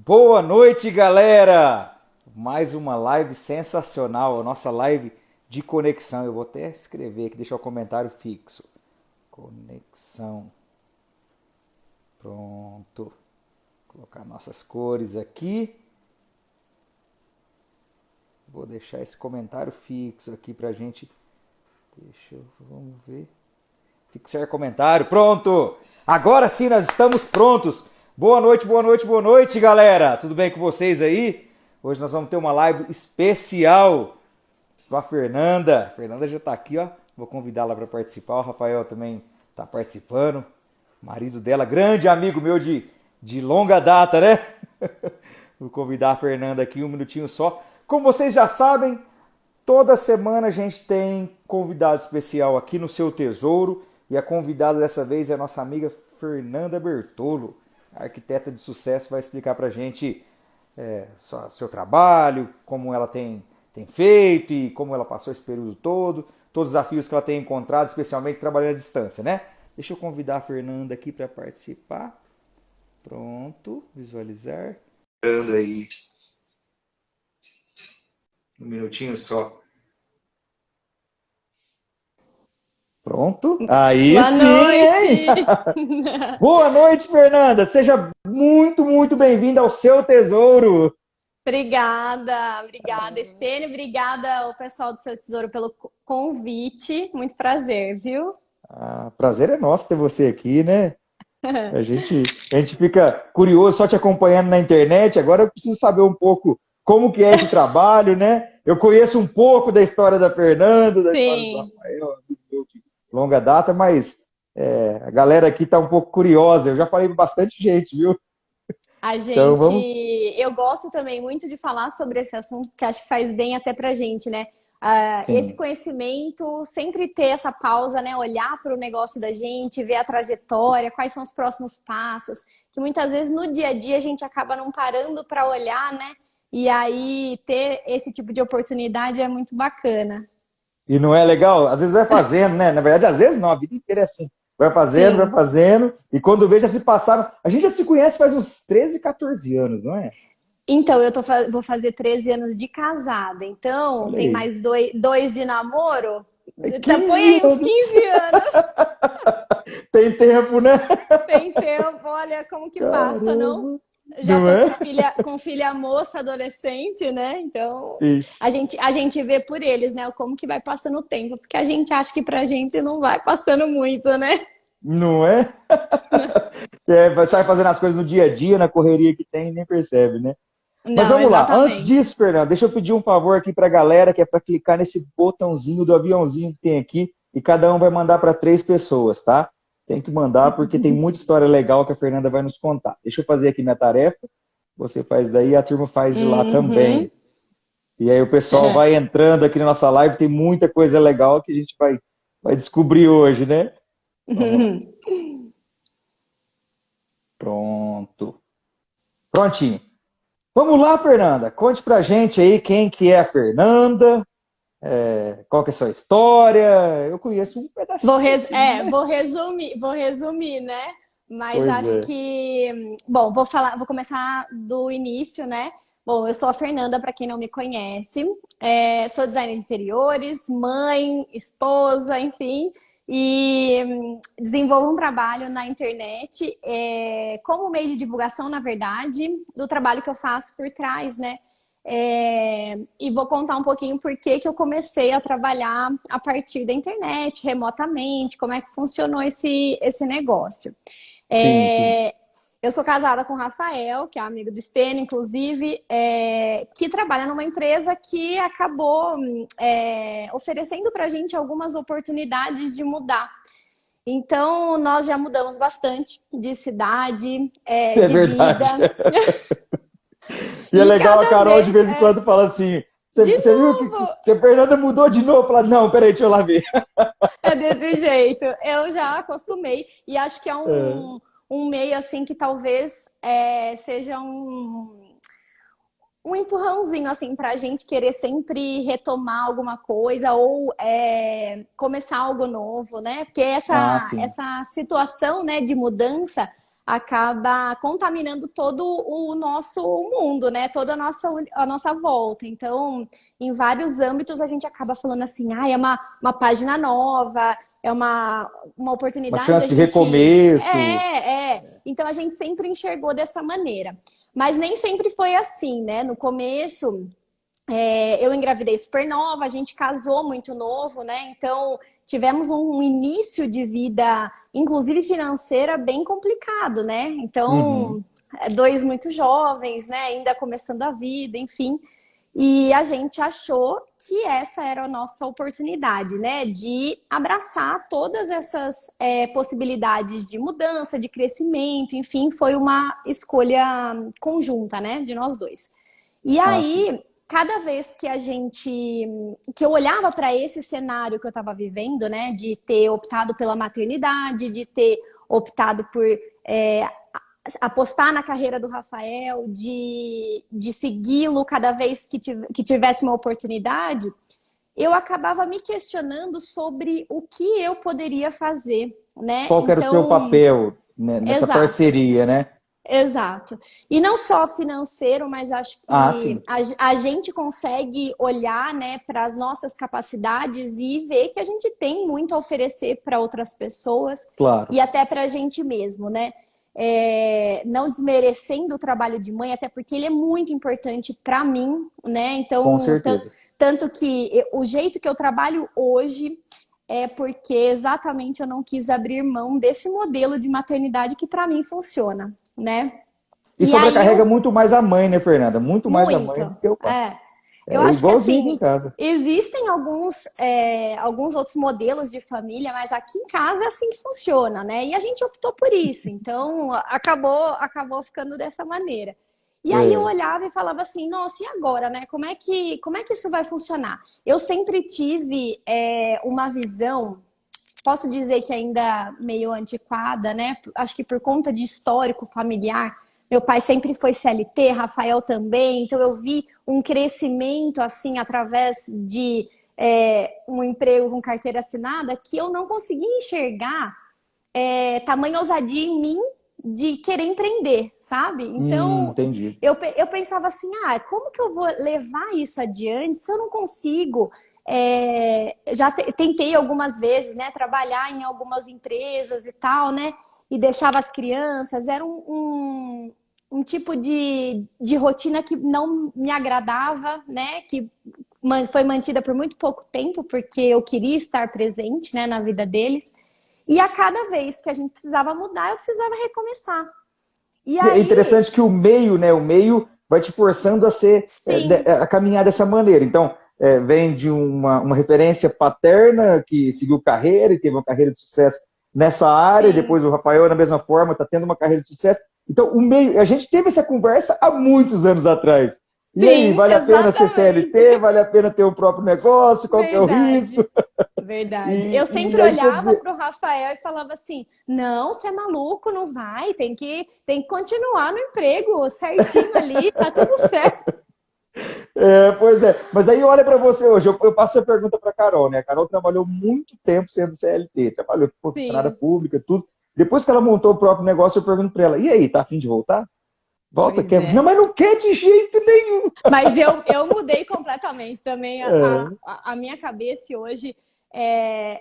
Boa noite, galera! Mais uma live sensacional, a nossa live de conexão. Eu vou até escrever aqui, deixar o comentário fixo. Conexão. Pronto. Vou colocar nossas cores aqui. Vou deixar esse comentário fixo aqui pra gente. Vamos ver. Fixar comentário. Pronto! Agora sim nós estamos prontos. Boa noite, boa noite, boa noite, galera. Tudo bem com vocês aí? Hoje nós vamos ter uma live especial com a Fernanda. A Fernanda já está aqui, ó. Vou convidá-la para participar. O Rafael também está participando. Marido dela, grande amigo meu de longa data, né? Vou convidar a Fernanda aqui um minutinho só. Como vocês já sabem, toda semana a gente tem convidado especial aqui no Seu Tesouro. E a convidada dessa vez é a nossa amiga Fernanda Bertolo, arquiteta de sucesso, vai explicar pra gente seu trabalho, como ela tem feito e como ela passou esse período todo, todos os desafios que ela tem encontrado, especialmente trabalhando à distância, né? Deixa eu convidar a Fernanda aqui para participar. Pronto, visualizar. Esperando aí um minutinho só. Pronto. Aí Boa sim, hein? noite! Boa noite, Fernanda. Seja muito, muito bem-vinda ao Seu Tesouro. Obrigada, Estênio. Obrigada ao pessoal do Seu Tesouro pelo convite. Muito prazer, viu? Prazer é nosso ter você aqui, né? A gente fica curioso só te acompanhando na internet. Agora eu preciso saber um pouco como que é esse trabalho, né? Eu conheço um pouco da história da Fernanda, da história do Sim, Rafael, amigo meu de longa data, mas a galera aqui está um pouco curiosa. Eu já falei com bastante gente, viu? a Então gente. vamos. Eu gosto também muito de falar sobre esse assunto, que acho que faz bem até pra gente, né? Esse Sim. conhecimento, sempre ter essa pausa, né? Olhar para o negócio da gente, ver a trajetória, quais são os próximos passos, que muitas vezes no dia a dia a gente acaba não parando para olhar, né? E aí ter esse tipo de oportunidade é muito bacana. E não é legal? Às vezes vai fazendo, né? Na verdade, às vezes não, a vida inteira é assim. Vai Sim. fazendo, e quando vê, já se passaram. A gente já se conhece faz uns 13, 14 anos, não é? Então, vou fazer 13 anos de casada. Então, Olha tem aí. mais dois de namoro. É Põe 15 aí uns anos. 15 anos. Tem tempo, né? Tem tempo, olha como que passa, não? Caramba. Já Não tô é? com filha moça, adolescente, né? Então, Ixi, a gente vê por eles, né? Como que vai passando o tempo, porque a gente acha que pra gente não vai passando muito, né? não é? Sai fazendo as coisas no dia a dia, na correria que tem, e nem percebe, né? Mas Não, vamos lá. Antes exatamente. disso, Fernando, deixa eu pedir um favor aqui para a galera, que é para clicar nesse botãozinho do aviãozinho que tem aqui, e cada um vai mandar para 3 pessoas, tá? Tem que mandar porque tem muita história legal que a Fernanda vai nos contar. Deixa eu fazer aqui minha tarefa, você faz daí, a turma faz de lá Uhum. também. E aí o pessoal vai entrando aqui na nossa live, tem muita coisa legal que a gente vai descobrir hoje, né? Vamos lá. Pronto. Prontinho. Vamos lá, Fernanda. Conte pra gente aí quem que é a Fernanda, qual que é a sua história. Eu conheço um pedacinho assim, né? Vou resumir, né? Mas Pois acho é. que, bom, vou começar do início, né? Bom, eu sou a Fernanda, para quem não me conhece. Sou designer de interiores, mãe, esposa, enfim, e desenvolvo um trabalho na internet, como meio de divulgação, na verdade, do trabalho que eu faço por trás, né? E vou contar um pouquinho por que que eu comecei a trabalhar a partir da internet, remotamente, como é que funcionou esse negócio. Sim, sim. É, eu sou casada com o Rafael, que é amigo do Stênio, inclusive, que trabalha numa empresa que acabou oferecendo para a gente algumas oportunidades de mudar. Então, nós já mudamos bastante de cidade, É de verdade. vida, E é e legal a cada Carol de vez vez em quando fala assim: de você viu novo. que a Fernanda mudou de novo? Fala, não, peraí, deixa eu lá ver. É desse jeito. Eu já acostumei. E acho que é É. um meio assim que talvez seja um empurrãozinho assim para a gente querer sempre retomar alguma coisa ou começar algo novo, né? Porque Ah, sim. essa situação, né, de mudança acaba contaminando todo o nosso mundo, né? Toda a nossa volta. Então, em vários âmbitos, a gente acaba falando assim, ah, é uma página nova, é uma Uma oportunidade da chance de gente. recomeço. Então, a gente sempre enxergou dessa maneira. Mas nem sempre foi assim, né? No começo. Eu engravidei super nova, a gente casou muito novo, né? Então tivemos um início de vida, inclusive financeira, bem complicado, né? Uhum. Então, dois muito jovens, né? Ainda começando a vida, enfim. E a gente achou que essa era a nossa oportunidade, né? De abraçar todas essas possibilidades de mudança, de crescimento, enfim, foi uma escolha conjunta, né? De nós dois. E Ah, sim. aí, cada vez que eu olhava para esse cenário que eu estava vivendo, né, de ter optado pela maternidade, de ter optado por é, apostar na carreira do Rafael, de segui-lo cada vez que tivesse uma oportunidade, eu acabava me questionando sobre o que eu poderia fazer, né? Qual que era o seu Então, papel, né, nessa exato. parceria, né? Exato. E não só financeiro, mas acho Ah, que sim, a gente consegue olhar, né, para as nossas capacidades e ver que a gente tem muito a oferecer para outras pessoas claro, e até para a gente mesmo, né? Não desmerecendo o trabalho de mãe, até porque ele é muito importante para mim, né? com Então, certeza. tanto que o jeito que eu trabalho hoje é porque exatamente eu não quis abrir mão desse modelo de maternidade que para mim funciona, né? E E aí sobrecarrega eu muito mais a mãe, né, Fernanda? Muito mais a mãe do muito, que o pai. eu É acho que igualzinho aqui em assim casa. existem alguns outros modelos de família, mas aqui em casa é assim que funciona, né? E a gente optou por isso, então acabou ficando dessa maneira. E aí eu É, olhava e falava assim, nossa, e agora, né? Como é que isso vai funcionar? Eu sempre tive uma visão, posso dizer que ainda meio antiquada, né? Acho que por conta de histórico familiar. Meu pai sempre foi CLT, Rafael também, então eu vi um crescimento assim através de um emprego com carteira assinada que eu não conseguia enxergar tamanha ousadia em mim de querer empreender, sabe? Então entendi. eu pensava assim, como que eu vou levar isso adiante se eu não consigo? Já tentei algumas vezes, né, trabalhar em algumas empresas e tal, né, e deixava as crianças, era um tipo de rotina que não me agradava, né, que foi mantida por muito pouco tempo, porque eu queria estar presente, né, na vida deles. E a cada vez que a gente precisava mudar, eu precisava recomeçar. E E é aí, interessante que o meio, né? O meio vai te forçando a sim, a caminhar dessa maneira. Então, vem de uma referência paterna que seguiu carreira e teve uma carreira de sucesso nessa área, e sim, depois o Rafael, na mesma forma, está tendo uma carreira de sucesso. Então, o meio, a gente teve essa conversa há muitos anos atrás. E aí, sim, vale a pena ser exatamente. CLT? Vale a pena ter o próprio negócio? Qual que é o risco? Verdade. Verdade. Eu E sempre aí, quer olhava dizer, para o Rafael e falava assim: não, você é maluco, não vai, tem que continuar no emprego certinho ali, tá tudo certo. pois é, mas aí olha para você hoje, eu passo a pergunta para a Carol, né? A Carol trabalhou muito tempo sendo CLT, trabalhou como funcionária Sim, pública, tudo. Depois que ela montou o próprio negócio, eu pergunto para ela: e aí, tá a fim de voltar? Volta, pois quer? Não, é. mas não quer de jeito nenhum. Mas eu mudei completamente também É, a minha cabeça e hoje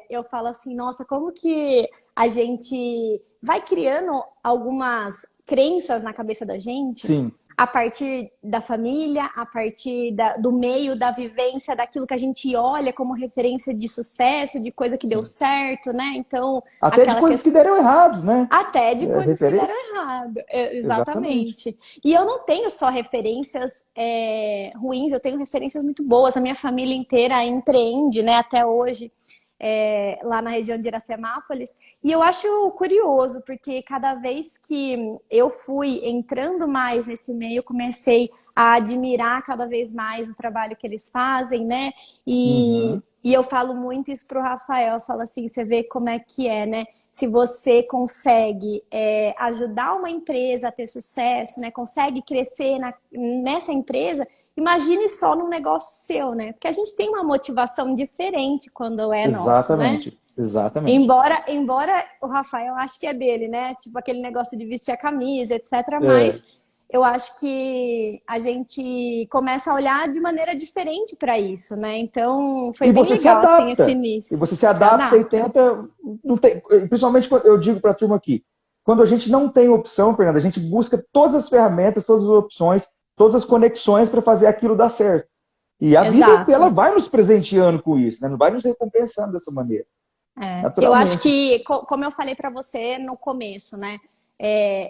eu falo assim, nossa, como que a gente vai criando algumas crenças na cabeça da gente sim, a partir da família, a partir do meio, da vivência, daquilo que a gente olha como referência de sucesso, de coisa que deu sim. certo, né? Então, Até de aquela coisas que questão. deram errado, né? Até de coisas que deram Referência? errado. Exatamente. Exatamente. E eu não tenho só referências ruins, eu tenho referências muito boas. A minha família inteira empreende, né, até hoje, lá na região de Iracemápolis. E eu acho curioso, porque cada vez que eu fui entrando mais nesse meio, eu comecei a admirar cada vez mais o trabalho que eles fazem, né? Uhum. E eu falo muito isso pro Rafael, eu falo assim, você vê como é que é, né? Se você consegue ajudar uma empresa a ter sucesso, né? Consegue crescer nessa empresa, imagine só num negócio seu, né? Porque a gente tem uma motivação diferente quando é nosso, né? Exatamente. Exatamente. Embora o Rafael acho que é dele, né? Tipo aquele negócio de vestir a camisa, etc. É. Mas eu acho que a gente começa a olhar de maneira diferente para isso, né? Então foi E bem você se legal assim esse adapta. E início. você se Se adapta e adapta. tenta. Não tem, principalmente quando eu digo para a turma aqui, quando a gente não tem opção, Fernanda, a gente busca todas as ferramentas, todas as opções, todas as conexões para fazer aquilo dar certo. E a vida, ela Exato. vai nos presenteando com isso, né? Não vai nos recompensando dessa maneira, É, eu acho naturalmente. que, como eu falei para você no começo, né?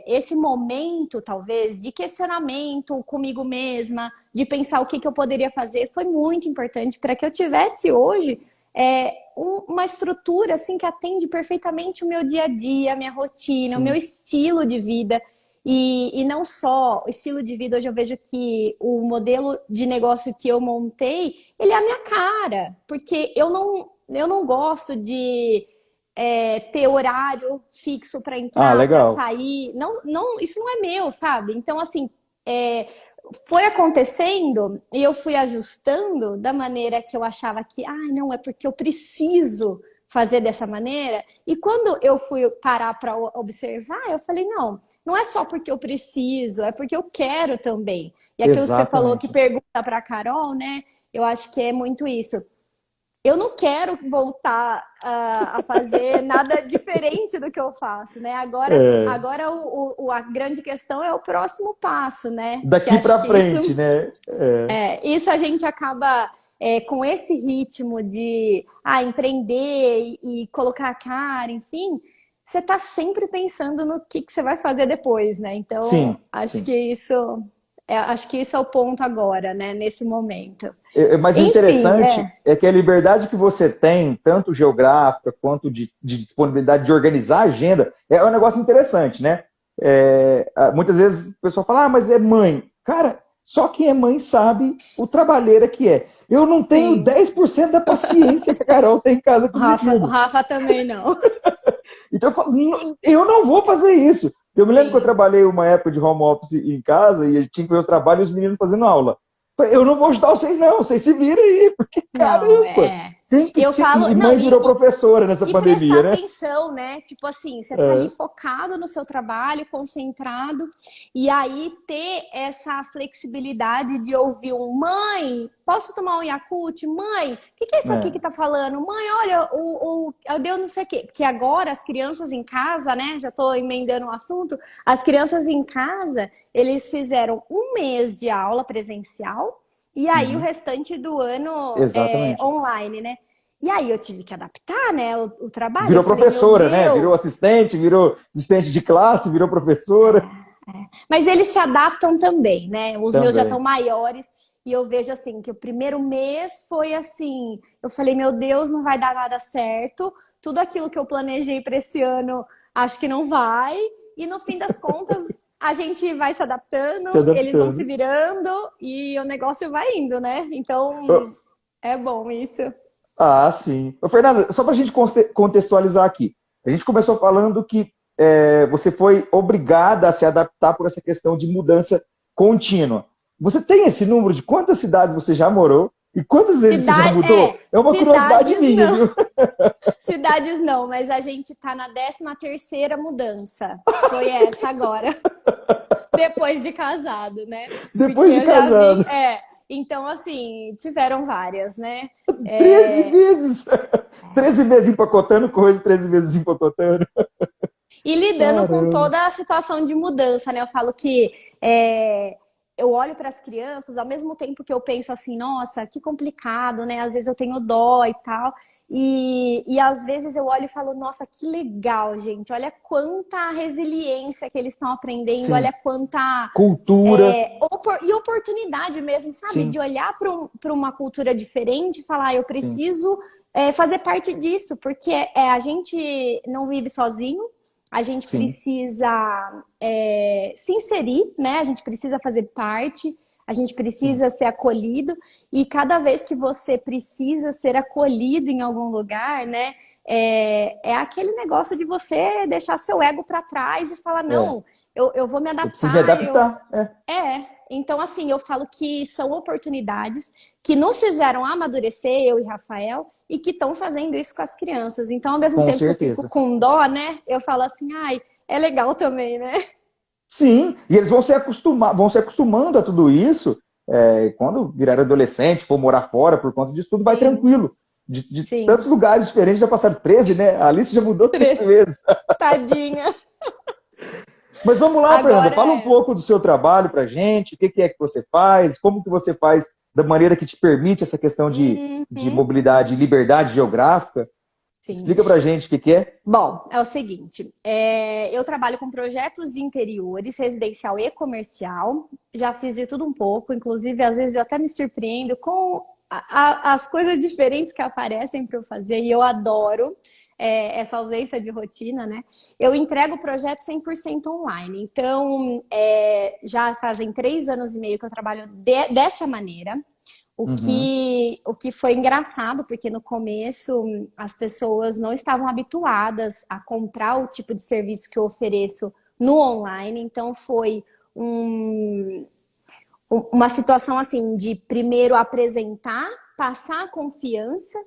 Esse momento, talvez, de questionamento comigo mesma, de pensar o que, que eu poderia fazer, foi muito importante para que eu tivesse hoje uma estrutura assim que atende perfeitamente o meu dia a dia, a minha rotina, o meu Sim. estilo de vida. E não só o estilo de vida, hoje eu vejo que o modelo de negócio que eu montei, ele é a minha cara, porque eu não gosto de ter horário fixo para Ah, entrar, para legal. sair. Não, não, isso não é meu, sabe? Então, assim, é, foi acontecendo e eu fui ajustando da maneira que eu achava que, não, é porque eu preciso fazer dessa maneira. E quando eu fui parar para observar, eu falei, não, não é só porque eu preciso, é porque eu quero também. E aquilo que você falou que Exatamente. pergunta para a Carol, né? Eu acho que é muito isso. Eu não quero voltar a fazer nada diferente do que eu faço, né? É, Agora a grande questão é o próximo passo, né? Que daqui acho para que frente, né? É, isso a gente acaba com esse ritmo de empreender e colocar a cara, enfim, você está sempre pensando no que você vai fazer depois, né? Então, sim, sim. acho que isso é o ponto agora, né? Nesse momento. Mas o Enfim, interessante é que a liberdade que você tem, tanto geográfica quanto de disponibilidade de organizar a agenda, é um negócio interessante, né? Muitas vezes o pessoal fala, mas é mãe. Cara, só quem é mãe sabe o trabalheira que é. Eu não tenho sim. 10% da paciência que a Carol tem em casa O com os Rafa, o meninos. Rafa também não. Então eu falo, eu não vou fazer isso. Eu me lembro que eu Sim. trabalhei uma época de home office em casa e eu tinha que ver o trabalho e os meninos fazendo aula. Eu não vou ajudar vocês, não. Vocês se viram aí, porque Não, caramba, tem que eu ter. falo, E não, mãe virou professora nessa e prestar pandemia, né? atenção, né? Tipo assim, você tá ali É, focado no seu trabalho, concentrado, e aí ter essa flexibilidade de ouvir mãe, posso tomar um Yakult? Mãe, o que que é isso aqui é, que tá falando? Mãe, olha, eu deu não sei o quê. Porque agora as crianças em casa, né? Já tô emendando o assunto, as crianças em casa, eles fizeram um mês de aula presencial. E aí o uhum, restante do ano exatamente. online, né? E aí eu tive que adaptar, né, o trabalho. Eu Virou falei, meu professora, né? Deus. Virou assistente de classe, virou professora Mas eles se adaptam também, né? Os meus já estão também. maiores e eu vejo assim que o primeiro mês foi assim, eu falei, meu Deus, não vai dar nada certo. Tudo aquilo que eu planejei para esse ano, acho que não vai. E no fim das contas, a gente vai se Se adaptando, eles vão se adaptando. virando e o negócio vai indo, né? Então, é bom isso. Ah, sim. Ô, Fernanda, só para a gente contextualizar aqui. A gente começou falando que você foi obrigada a se adaptar por essa questão de mudança contínua. Você tem esse número de quantas cidades você já morou e quantas vezes você já mudou? É uma curiosidade Cidades minha, não. viu? Cidades não, mas a gente tá na 13ª mudança. Foi essa agora, depois de casado, né? Porque Depois de eu já vim. casado. Então, assim, tiveram várias, né? 13 É, vezes. 13 vezes empacotando coisa, 13 vezes empacotando. E lidando com Caramba. toda a situação de mudança, né? Eu falo que eu olho para as crianças, ao mesmo tempo que eu penso assim, nossa, que complicado, né? Às vezes eu tenho dó e tal. E às vezes eu olho e falo, nossa, que legal, gente. Olha quanta resiliência que eles estão aprendendo, Sim. olha quanta Cultura. e oportunidade mesmo, sabe? Sim, De olhar para uma cultura diferente e falar, eu sim, preciso fazer parte disso, porque a gente não vive sozinho, a gente sim. precisa se inserir, né? A gente precisa fazer parte, a gente Sim. precisa ser acolhido, e cada vez que você precisa ser acolhido em algum lugar, né? É aquele negócio de você deixar seu ego para trás e falar, É. não, eu vou me Eu preciso me adaptar, adaptar. É. Então, assim, eu falo que são oportunidades que nos fizeram amadurecer, eu e Rafael, e que estão fazendo isso com as crianças. Então, ao mesmo Com tempo que eu fico certeza. com dó, né? Eu falo assim, ai, é legal também, né? Sim, e eles vão se acostumando a tudo isso. Quando virar adolescente, for morar fora por conta disso tudo, vai Sim, tranquilo. De tantos sim. lugares diferentes, já passaram 13, né? A lista já mudou 13 vezes. Tadinha. Mas vamos lá, Fernanda, Agora fala um é. pouco do seu trabalho pra gente, o que é que você faz, como que você faz da maneira que te permite essa questão de Uhum, mobilidade e liberdade geográfica. sim. Explica pra gente o que é. Bom, é o seguinte, eu trabalho com projetos de interiores, residencial e comercial. Já fiz de tudo um pouco, inclusive às vezes eu até me surpreendo com as coisas diferentes que aparecem para eu fazer e eu adoro essa ausência de rotina, né? Eu entrego o projeto 100% online, então já fazem 3 anos e meio que eu trabalho dessa maneira. Uhum, O que foi engraçado, porque no começo as pessoas não estavam habituadas a comprar o tipo de serviço que eu ofereço no online, então foi um, uma situação assim de primeiro apresentar, passar a confiança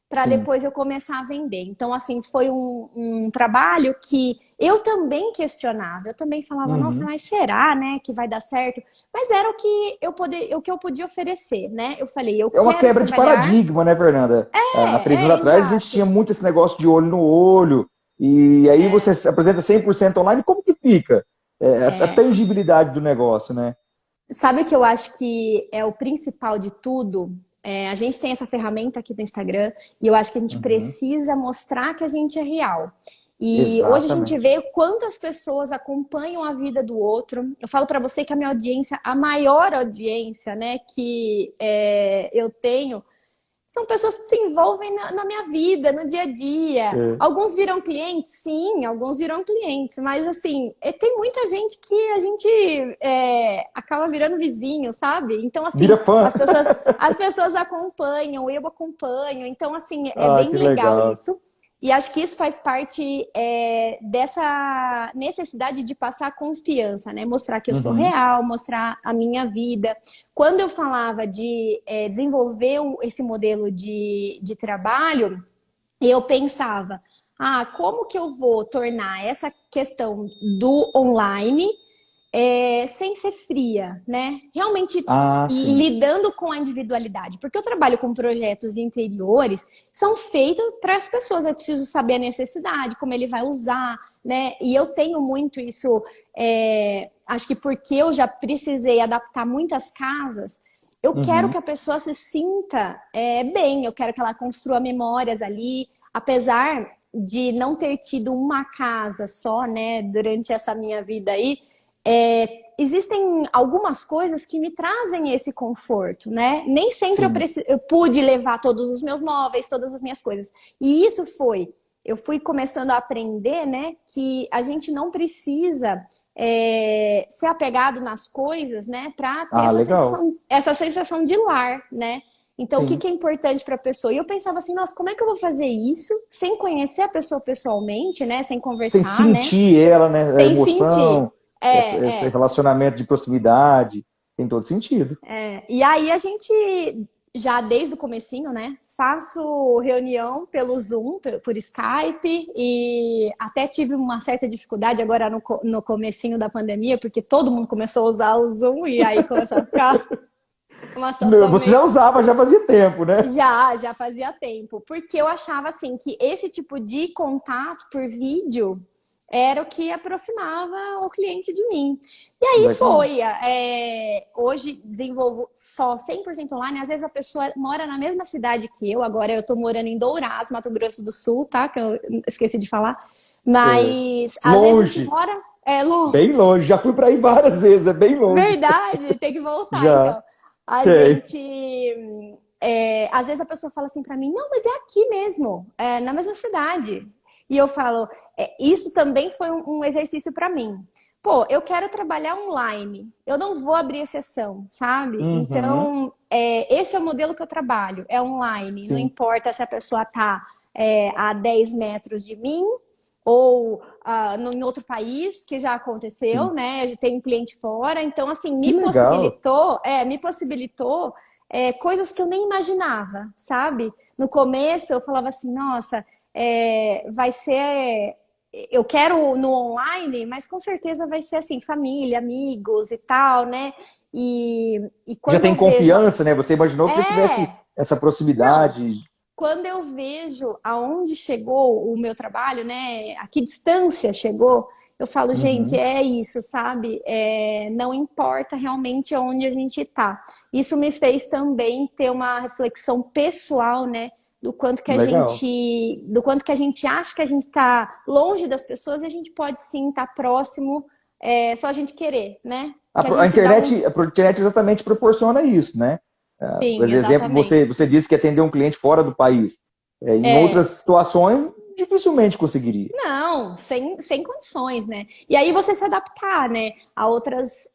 para sim. depois eu começar a vender. Então, assim, foi um trabalho que eu também questionava. Eu também falava, nossa, Uhum. mas será, né, que vai dar certo? Mas era o que eu podia oferecer, né? Eu falei, eu É uma quero quebra de trabalhar. paradigma, né, Fernanda? Há 3 anos atrás a gente tinha Exato. muito esse negócio de olho no olho, e aí você É, se apresenta 100% online, como que fica? A é. tangibilidade do negócio, né? Sabe o que eu acho que é o principal de tudo? A gente tem essa ferramenta aqui do Instagram e eu acho que a gente Uhum. precisa mostrar que a gente é real. E hoje a gente Exatamente. vê quantas pessoas acompanham a vida do outro. Eu falo para você que a minha audiência, a maior audiência, né, que eu tenho, são pessoas que se envolvem na minha vida, no dia a dia. É. Alguns viram clientes, sim, alguns viram clientes, mas assim, tem muita gente que a gente acaba virando vizinho, sabe? Então, Vira assim, fã. as pessoas acompanham, eu acompanho, então, assim, é Ah, bem que legal legal. isso. E acho que isso faz parte dessa necessidade de passar confiança, né? Mostrar que eu sou Uhum. real, mostrar a minha vida. Quando eu falava de desenvolver esse modelo de trabalho, eu pensava, como que eu vou tornar essa questão do online sem ser fria, né? Realmente Ah, sim. lidando com a individualidade, porque eu trabalho com projetos interiores, são feitos para as pessoas, eu preciso saber a necessidade, como ele vai usar, né? E eu tenho muito isso, acho que porque eu já precisei adaptar muitas casas, eu quero Uhum. que a pessoa se sinta bem, eu quero que ela construa memórias ali, apesar de não ter tido uma casa só, né, durante essa minha vida aí, existem algumas coisas que me trazem esse conforto, né? Nem sempre Sim. eu pude levar todos os meus móveis, todas as minhas coisas. E isso eu fui começando a aprender, né, que a gente não precisa ser apegado nas coisas, né, para ter Ah, legal. essa sensação de lar, né? Então, o que Sim. que é importante para a pessoa? E eu pensava assim, nossa, como é que eu vou fazer isso sem conhecer a pessoa pessoalmente, né? Sem Sem conversar, né? sentir ela, né? A Sem sentir. emoção, esse relacionamento de proximidade, tem todo sentido. E aí a gente já desde o comecinho, né? Faço reunião pelo Zoom, por Skype e até tive uma certa dificuldade agora no comecinho da pandemia, porque todo mundo começou a usar o Zoom e aí começou a ficar uma situação Você meio. já usava, já fazia tempo, né? Já fazia tempo, porque eu achava assim que esse tipo de contato por vídeo era o que aproximava o cliente de mim. E aí Legal. foi. Hoje desenvolvo só 100% online. Às vezes a pessoa mora na mesma cidade que eu. Agora eu tô morando em Dourados, Mato Grosso do Sul, tá? Que eu esqueci de falar. É, Mas às vezes a gente longe, mora bem longe. longe. Já fui para aí várias vezes, é bem longe. Verdade, tem que voltar Já, então. A tem. gente. Às vezes a pessoa fala assim pra mim, não, mas é aqui mesmo, na mesma cidade. E eu falo, isso também foi um exercício pra mim. Pô, eu quero trabalhar online, eu não vou abrir exceção, sabe? Uhum, Então, esse é o modelo que eu trabalho, é online. Não sim. importa se a pessoa tá a 10 metros de mim, ou em outro país, que já aconteceu, Sim. né? A gente tem um cliente fora, então assim, Que legal. me possibilitou coisas que eu nem imaginava, sabe? No começo eu falava assim, nossa, vai ser. Eu quero no online, mas com certeza vai ser assim, família, amigos e tal, né? E Já quando tem eu vejo. confiança, né? Você imaginou que já tivesse É, essa não, proximidade. quando eu vejo aonde chegou o meu trabalho, né? A que distância chegou, eu falo, gente, Uhum. é isso, sabe? Não importa realmente onde a gente está. Isso me fez também ter uma reflexão pessoal, né? Legal. Do quanto que a gente acha que a gente está longe das pessoas e a gente pode sim estar próximo, só a gente querer, né? Que a A gente se dá um. internet exatamente proporciona isso, né? Por Sim, exemplo, exatamente. você disse que atendeu um cliente fora do país. Em outras É, situações, dificilmente conseguiria. não, sem condições, né? E aí você se adaptar, né, a outras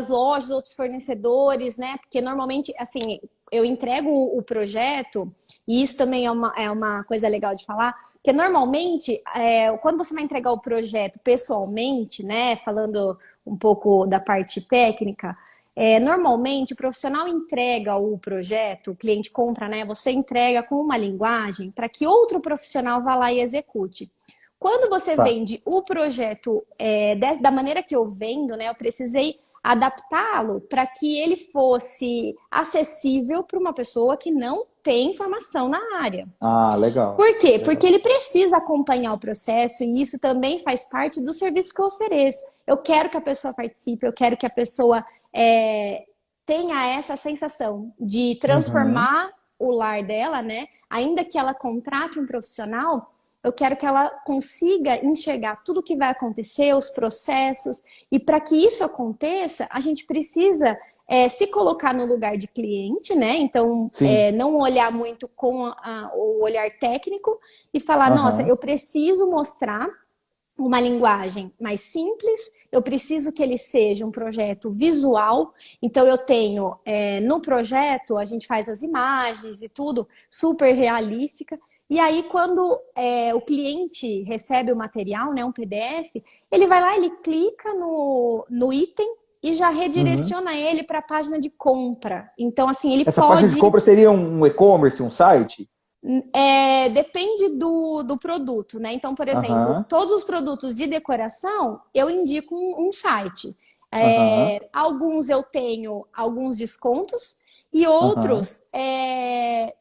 lojas, outros fornecedores, né? Porque normalmente, assim, eu entrego o projeto, e isso também é uma coisa legal de falar, porque normalmente, quando você vai entregar o projeto pessoalmente, né, falando um pouco da parte técnica, normalmente o profissional entrega o projeto, o cliente compra, né? Você entrega com uma linguagem para que outro profissional vá lá e execute. Quando você Tá. vende o projeto da maneira que eu vendo, né? Eu precisei adaptá-lo para que ele fosse acessível para uma pessoa que não tem formação na área. Ah, legal. Por quê? Porque Legal. ele precisa acompanhar o processo e isso também faz parte do serviço que eu ofereço. Eu quero que a pessoa participe, eu quero que a pessoa é, tenha essa sensação de Uhum. transformar o lar dela, né? Ainda que ela contrate um profissional, eu quero que ela consiga enxergar tudo o que vai acontecer, os processos. E para que isso aconteça, a gente precisa se colocar no lugar de cliente, né? Então, Sim. não olhar muito com o olhar técnico e falar, nossa, Aham. eu preciso mostrar uma linguagem mais simples, eu preciso que ele seja um projeto visual. Então, eu tenho no projeto, a gente faz as imagens e tudo super realística. E aí, quando o cliente recebe o material, né, um PDF, ele vai lá, ele clica no item e já Uhum. redireciona ele para a página de compra. Então, assim, ele Essa página de pode. compra seria um e-commerce, um site? Depende do produto, né? Então, por exemplo, Aham. todos os produtos de decoração, eu indico um site. Aham. Alguns eu tenho alguns descontos e Aham. outros,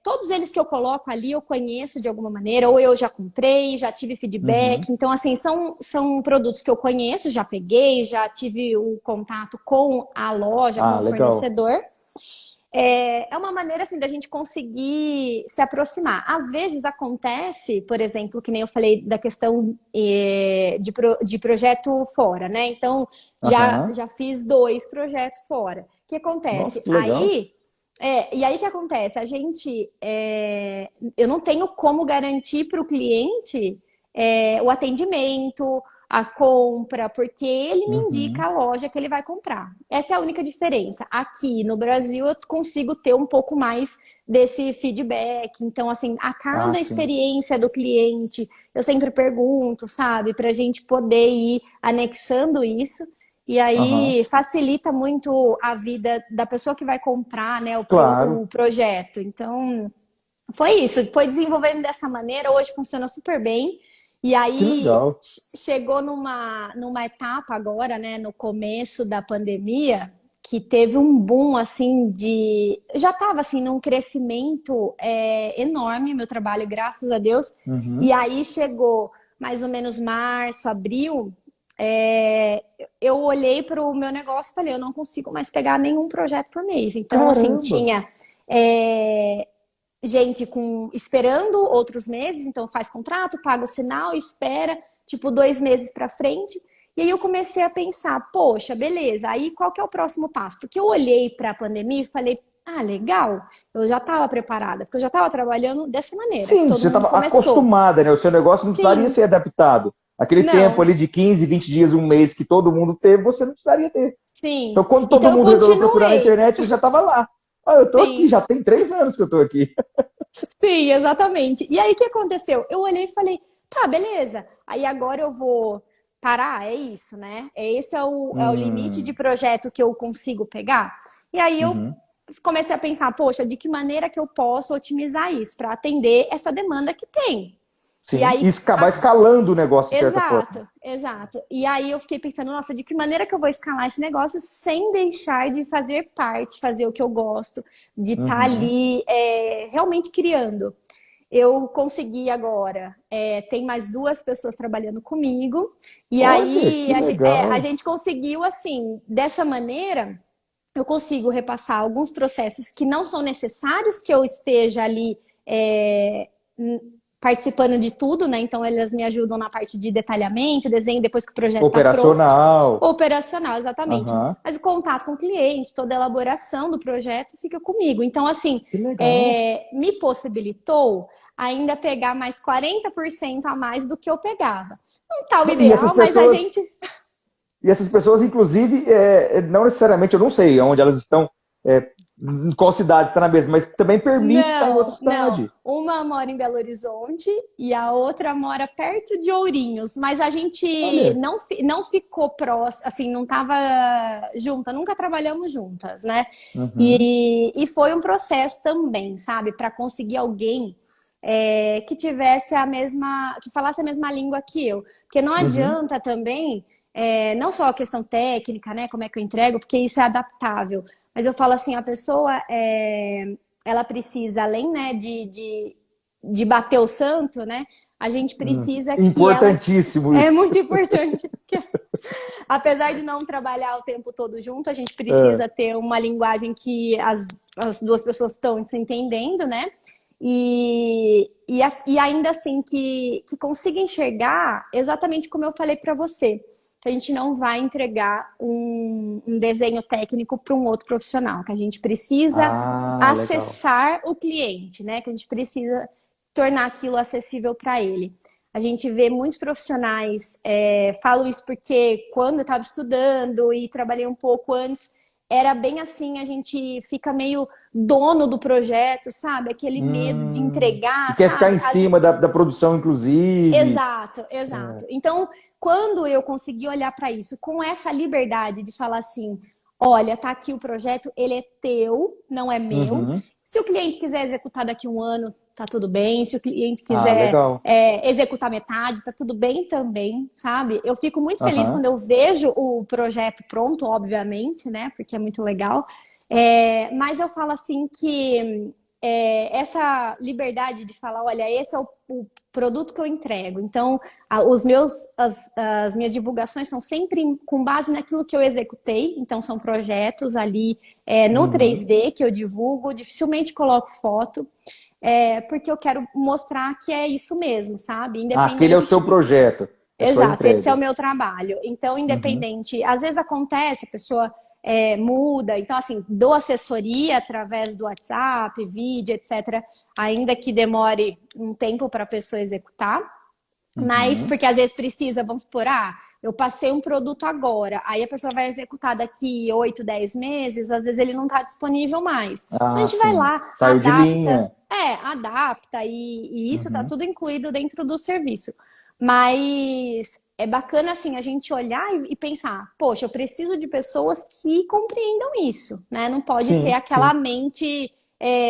todos eles que eu coloco ali eu conheço de alguma maneira, ou eu já comprei, já tive Uhum. feedback. Então, assim, são produtos que eu conheço, já peguei, já tive o contato com a loja, com Ah, o legal. fornecedor. É uma maneira assim da gente conseguir se aproximar. Às vezes acontece, por exemplo, que nem eu falei da questão de projeto fora, né? Então Aham. já fiz 2 projetos fora. O que Nossa, acontece? que legal. E aí que acontece? Eu não tenho como garantir para o cliente o atendimento, a compra, porque ele me indica Uhum. a loja que ele vai comprar. Essa é a única diferença. Aqui no Brasil eu consigo ter um pouco mais desse feedback. Então, assim, a Ah, cada sim. experiência do cliente, eu sempre pergunto, sabe, para a gente poder ir anexando isso. E Aham. aí facilita muito a vida da pessoa que vai comprar, né, Claro. o projeto. Então, foi isso, foi desenvolvendo dessa maneira, hoje funciona super bem. E Que aí legal. chegou numa etapa agora, né, no começo da pandemia, que teve um boom assim de. Já estava assim num crescimento enorme, meu trabalho, graças a Deus. E Uhum. aí chegou mais ou menos março, abril. é, eu olhei para o meu negócio e falei, eu não consigo mais pegar nenhum projeto por mês. Então, assim, Caramba. tinha é, gente esperando outros meses, então faz contrato, paga o sinal, espera, tipo, 2 meses para frente. E aí eu comecei a pensar, poxa, beleza, aí qual que é o próximo passo? Porque eu olhei para a pandemia e falei, ah, legal, eu já estava preparada, porque eu já estava trabalhando dessa maneira, que Sim, você todo já mundo estava começou. acostumada, né? O seu negócio não precisaria Sim, ser adaptado. Aquele tempo não, ali de 15, 20 dias, um mês que todo mundo teve, você não precisaria ter. Então, sim. quando todo Então eu mundo resolveu procurar na continuei. internet, você já estava lá. Ah, eu tô aqui, Sim. já tem 3 anos que eu tô aqui. Sim, exatamente. E aí o que aconteceu? Eu olhei e falei, Tá, beleza. Aí agora eu vou parar, é isso, né? Esse é o limite de Hum, projeto que eu consigo pegar. E aí eu uhum. comecei a pensar, poxa, de que maneira que eu posso otimizar isso para atender essa demanda que tem? E Sim, aí, e acabar escalando o negócio de certa forma. exato, exato. E aí eu fiquei pensando, nossa, de que maneira que eu vou escalar esse negócio sem deixar de fazer parte, fazer o que eu gosto, de estar Uhum. ali realmente criando. Eu consegui agora, tem mais duas pessoas trabalhando comigo, e Olha, aí que a legal. gente conseguiu, assim, dessa maneira, eu consigo repassar alguns processos que não são necessários que eu esteja ali é, participando de tudo, né? Então, elas me ajudam na parte de detalhamento, desenho, depois que o projeto está pronto. Operacional. Operacional, exatamente. Aham, Mas o contato com o cliente, toda a elaboração do projeto fica comigo. Então, assim, que legal. me possibilitou ainda pegar mais 40% a mais do que eu pegava. Não tá o Não, e essas ideal, mas a pessoas, gente. inclusive, não necessariamente, eu não sei onde elas estão, em qual cidade está na mesma, mas também permite estar em outra Não, não. cidade. Uma mora em Belo Horizonte e a outra mora perto de Ourinhos, mas a gente Olha. não ficou próximo, assim, não estava junta, nunca trabalhamos juntas, né? Uhum, E foi um processo também, sabe, para conseguir alguém que tivesse a mesma, que falasse a mesma língua que eu, porque não uhum. adianta também, não só a questão técnica, né, como é que eu entrego, porque isso é adaptável. Mas eu falo assim, a pessoa ela precisa, além, né, de bater o santo, né? A gente precisa que elas. Importantíssimo É isso. muito importante. Porque, apesar de não trabalhar o tempo todo junto, a gente É. precisa ter uma linguagem que as duas pessoas estão se entendendo, né? E ainda assim que consiga enxergar exatamente como eu falei para você, que a gente não vai entregar um desenho técnico para um outro profissional, que a gente precisa Ah, legal. acessar o cliente, né? Que a gente precisa tornar aquilo acessível para ele. A gente vê muitos profissionais, falo isso porque quando eu estava estudando e trabalhei um pouco antes, era bem assim, a gente fica meio dono do projeto, sabe? Aquele medo de E entregar, quer ficar sabe? em cima da produção, inclusive. Exato, exato. Então, quando eu consegui olhar para isso com essa liberdade de falar assim, olha, tá aqui o projeto, ele é teu, não é meu. Uhum. Se o cliente quiser executar daqui a um ano, tá tudo bem. Se o cliente Ah, quiser legal. executar metade, tá tudo bem também, sabe? Eu fico muito feliz Aham. quando eu vejo o projeto pronto, obviamente, né? Porque é muito legal. Mas eu falo assim que essa liberdade de falar, olha, esse é o produto que eu entrego. Então, as minhas divulgações são sempre com base naquilo que eu executei. Então, são projetos ali no Uhum. 3D que eu divulgo, dificilmente coloco foto, porque eu quero mostrar que é isso mesmo, sabe? Ah, aquele é o Independente. seu projeto, é sua Exato, esse é o entrega. meu trabalho. Então, Uhum. independente, às vezes acontece, a pessoa muda, então, assim, dou assessoria através do WhatsApp, vídeo, etc., ainda que demore um tempo para a pessoa executar, mas Uhum. porque às vezes precisa, vamos supor, eu passei um produto agora, aí a pessoa vai executar daqui 8, 10 meses, às vezes ele não está disponível mais. Então, a Ah, gente vai sim. lá, Saiu de linha. adapta, e isso está Uhum. tudo incluído dentro do serviço. Mas é bacana assim a gente olhar e pensar, poxa, eu preciso de pessoas que compreendam isso, né? Não pode ter Sim, aquela sim. mente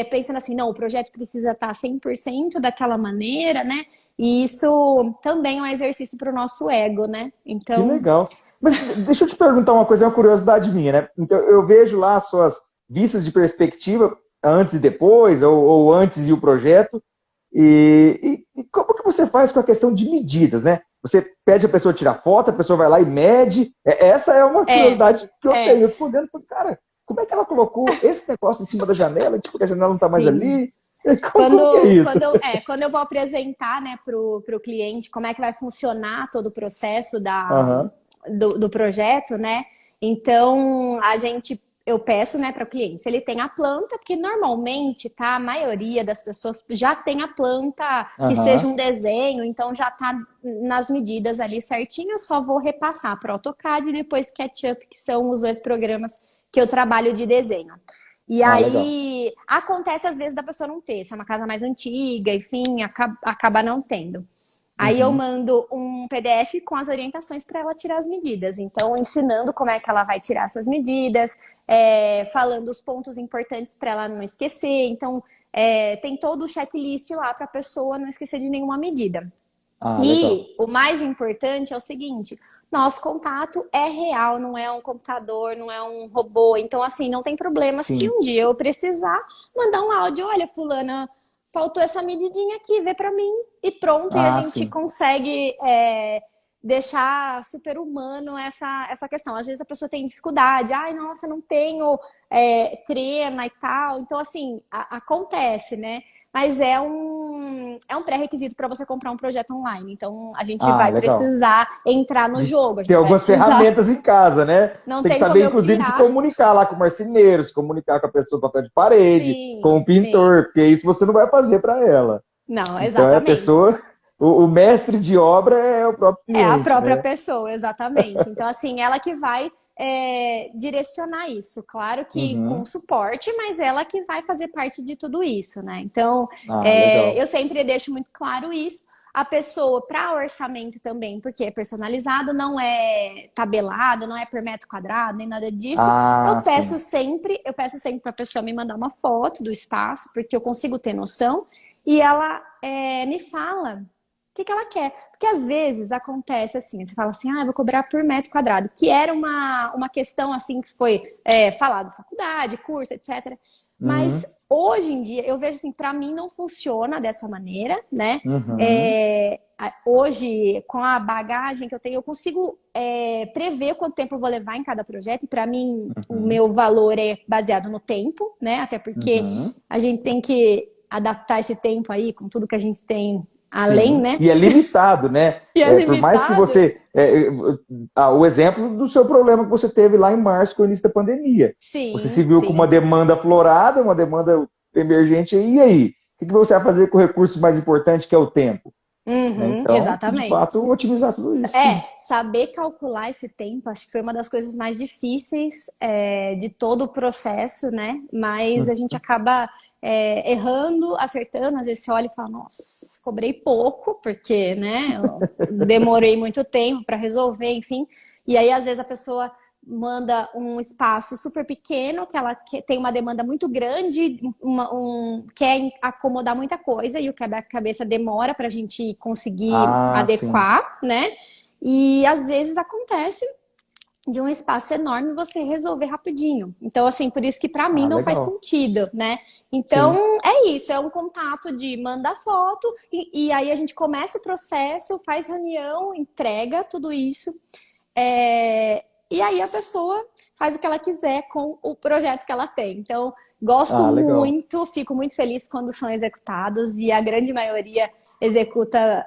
pensando assim, não, o projeto precisa estar 100% daquela maneira, né? E isso também é um exercício para o nosso ego, né? Que Então, legal. Mas deixa eu te perguntar uma coisa, é uma curiosidade minha, né? Então, eu vejo lá as suas vistas de perspectiva antes e depois, ou antes e o projeto. E como que você faz com a questão de medidas, né? Você pede a pessoa tirar foto, a pessoa vai lá e mede. Essa é uma é, curiosidade que eu tenho. é, Eu fico olhando e falo, cara, como é que ela colocou esse negócio em cima da janela, tipo, que a janela não está mais sim. ali? Como que é isso? Quando eu vou apresentar, né, pro cliente como é que vai funcionar todo o processo Aham. do projeto, né? Então, eu peço, né, para o cliente se ele tem a planta, porque normalmente, tá, a maioria das pessoas já tem a planta que seja Aham. um desenho, então já tá nas medidas ali certinho, eu só vou repassar para o AutoCAD e depois SketchUp, que são os dois programas que eu trabalho de desenho. E Ah, legal. aí acontece às vezes da pessoa não ter, se é uma casa mais antiga, enfim, acaba não tendo. Aí eu mando um PDF com as orientações para ela tirar as medidas. Então, ensinando como é que ela vai tirar essas medidas, falando os pontos importantes para ela não esquecer. Então, tem todo o checklist lá para a pessoa não esquecer de nenhuma medida. Ah, legal. E o mais importante é o seguinte: nosso contato é real, não é um computador, não é um robô. Então, assim, não tem problema se Sim. um dia eu precisar mandar um áudio. Olha, fulana, faltou essa medidinha aqui, vê pra mim e pronto. E a Ah, gente sim. consegue deixar super humano essa questão. Às vezes a pessoa tem dificuldade. Ai, nossa, não tenho treina e tal. Então, assim, acontece, né? Mas é um pré-requisito para você comprar um projeto online. Então, a gente Ah, vai legal. precisar entrar no De jogo, a ter gente vai algumas precisar. ferramentas em casa, né? Não Tem que tem como saber, eu inclusive, se criar. comunicar lá com o marceneiro, se comunicar com a pessoa do papel de parede, com Sim, o sim. pintor, porque isso você não vai fazer para ela. Não, Então, é a exatamente. pessoa, o mestre de obra é o próprio É a cliente, própria né? pessoa, exatamente. Então, assim, ela que vai direcionar isso. Claro que com Uhum. suporte, mas ela que vai fazer parte de tudo isso, né? Então, Ah, legal. eu sempre deixo muito claro isso. A pessoa, para orçamento também, porque é personalizado, não é tabelado, não é por metro quadrado, nem nada disso. Eu Ah, peço sim. sempre, eu peço sempre para a pessoa me mandar uma foto do espaço, porque eu consigo ter noção, e ela me fala o que ela quer. Porque às vezes acontece assim, você fala assim, eu vou cobrar por metro quadrado, que era uma questão assim que foi falado na faculdade, curso, etc. Mas Uhum. hoje em dia eu vejo assim, para mim não funciona dessa maneira, né? Uhum. Hoje, com a bagagem que eu tenho, eu consigo prever quanto tempo eu vou levar em cada projeto, e para mim o Uhum. meu valor é baseado no tempo, né? Até porque Uhum. a gente tem que adaptar esse tempo aí com tudo que a gente tem além, Sim, né? e é limitado, né? E é Por mais que limitado? você. O exemplo do seu problema que você teve lá em março, com o início da pandemia. Você se Sim, viu com uma sim. demanda aflorada, uma demanda emergente, e aí? O que você vai fazer com o recurso mais importante, que é o tempo? Né? Uhum, Então, de exatamente. fato, otimizar tudo isso, sim. Saber calcular esse tempo, acho que foi uma das coisas mais difíceis de todo o processo, né? Mas a gente acaba errando, acertando. Às vezes você olha e fala, nossa, cobrei pouco, porque, né, eu demorei muito tempo para resolver, enfim. E aí, às vezes, a pessoa manda um espaço super pequeno, que ela tem uma demanda muito grande, quer acomodar muita coisa, e o quebra-cabeça demora para a gente conseguir Ah, sim. adequar, né? E às vezes acontece de um espaço enorme você resolver rapidinho. Então, assim, por isso que para mim Ah, não faz legal. sentido, né? Então, Sim. é isso, é um contato de mandar foto e aí a gente começa o processo, faz reunião, entrega tudo isso. E aí a pessoa faz o que ela quiser com o projeto que ela tem. Então, gosto Ah, legal. muito, fico muito feliz quando são executados e a grande maioria executa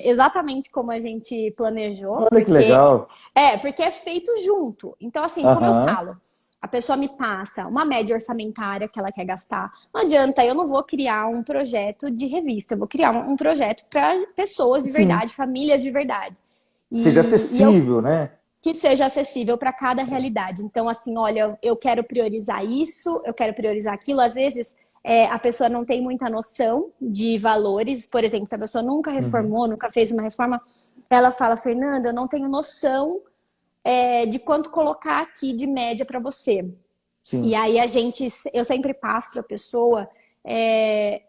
exatamente como a gente planejou, Olha que legal. porque é feito junto. Então, assim, como eu Aham. falo, a pessoa me passa uma média orçamentária que ela quer gastar. Não adianta, eu não vou criar um projeto de revista, eu vou criar um projeto para pessoas de Sim. verdade, famílias de verdade. Seja E eu acessível, né? que seja acessível para cada realidade. Então, assim, olha, eu quero priorizar isso, eu quero priorizar aquilo. Às vezes, a pessoa não tem muita noção de valores. Por exemplo, se a pessoa nunca Uhum. reformou, nunca fez uma reforma, ela fala, Fernanda, eu não tenho noção de quanto colocar aqui de média para você. E Sim. aí eu sempre passo para a pessoa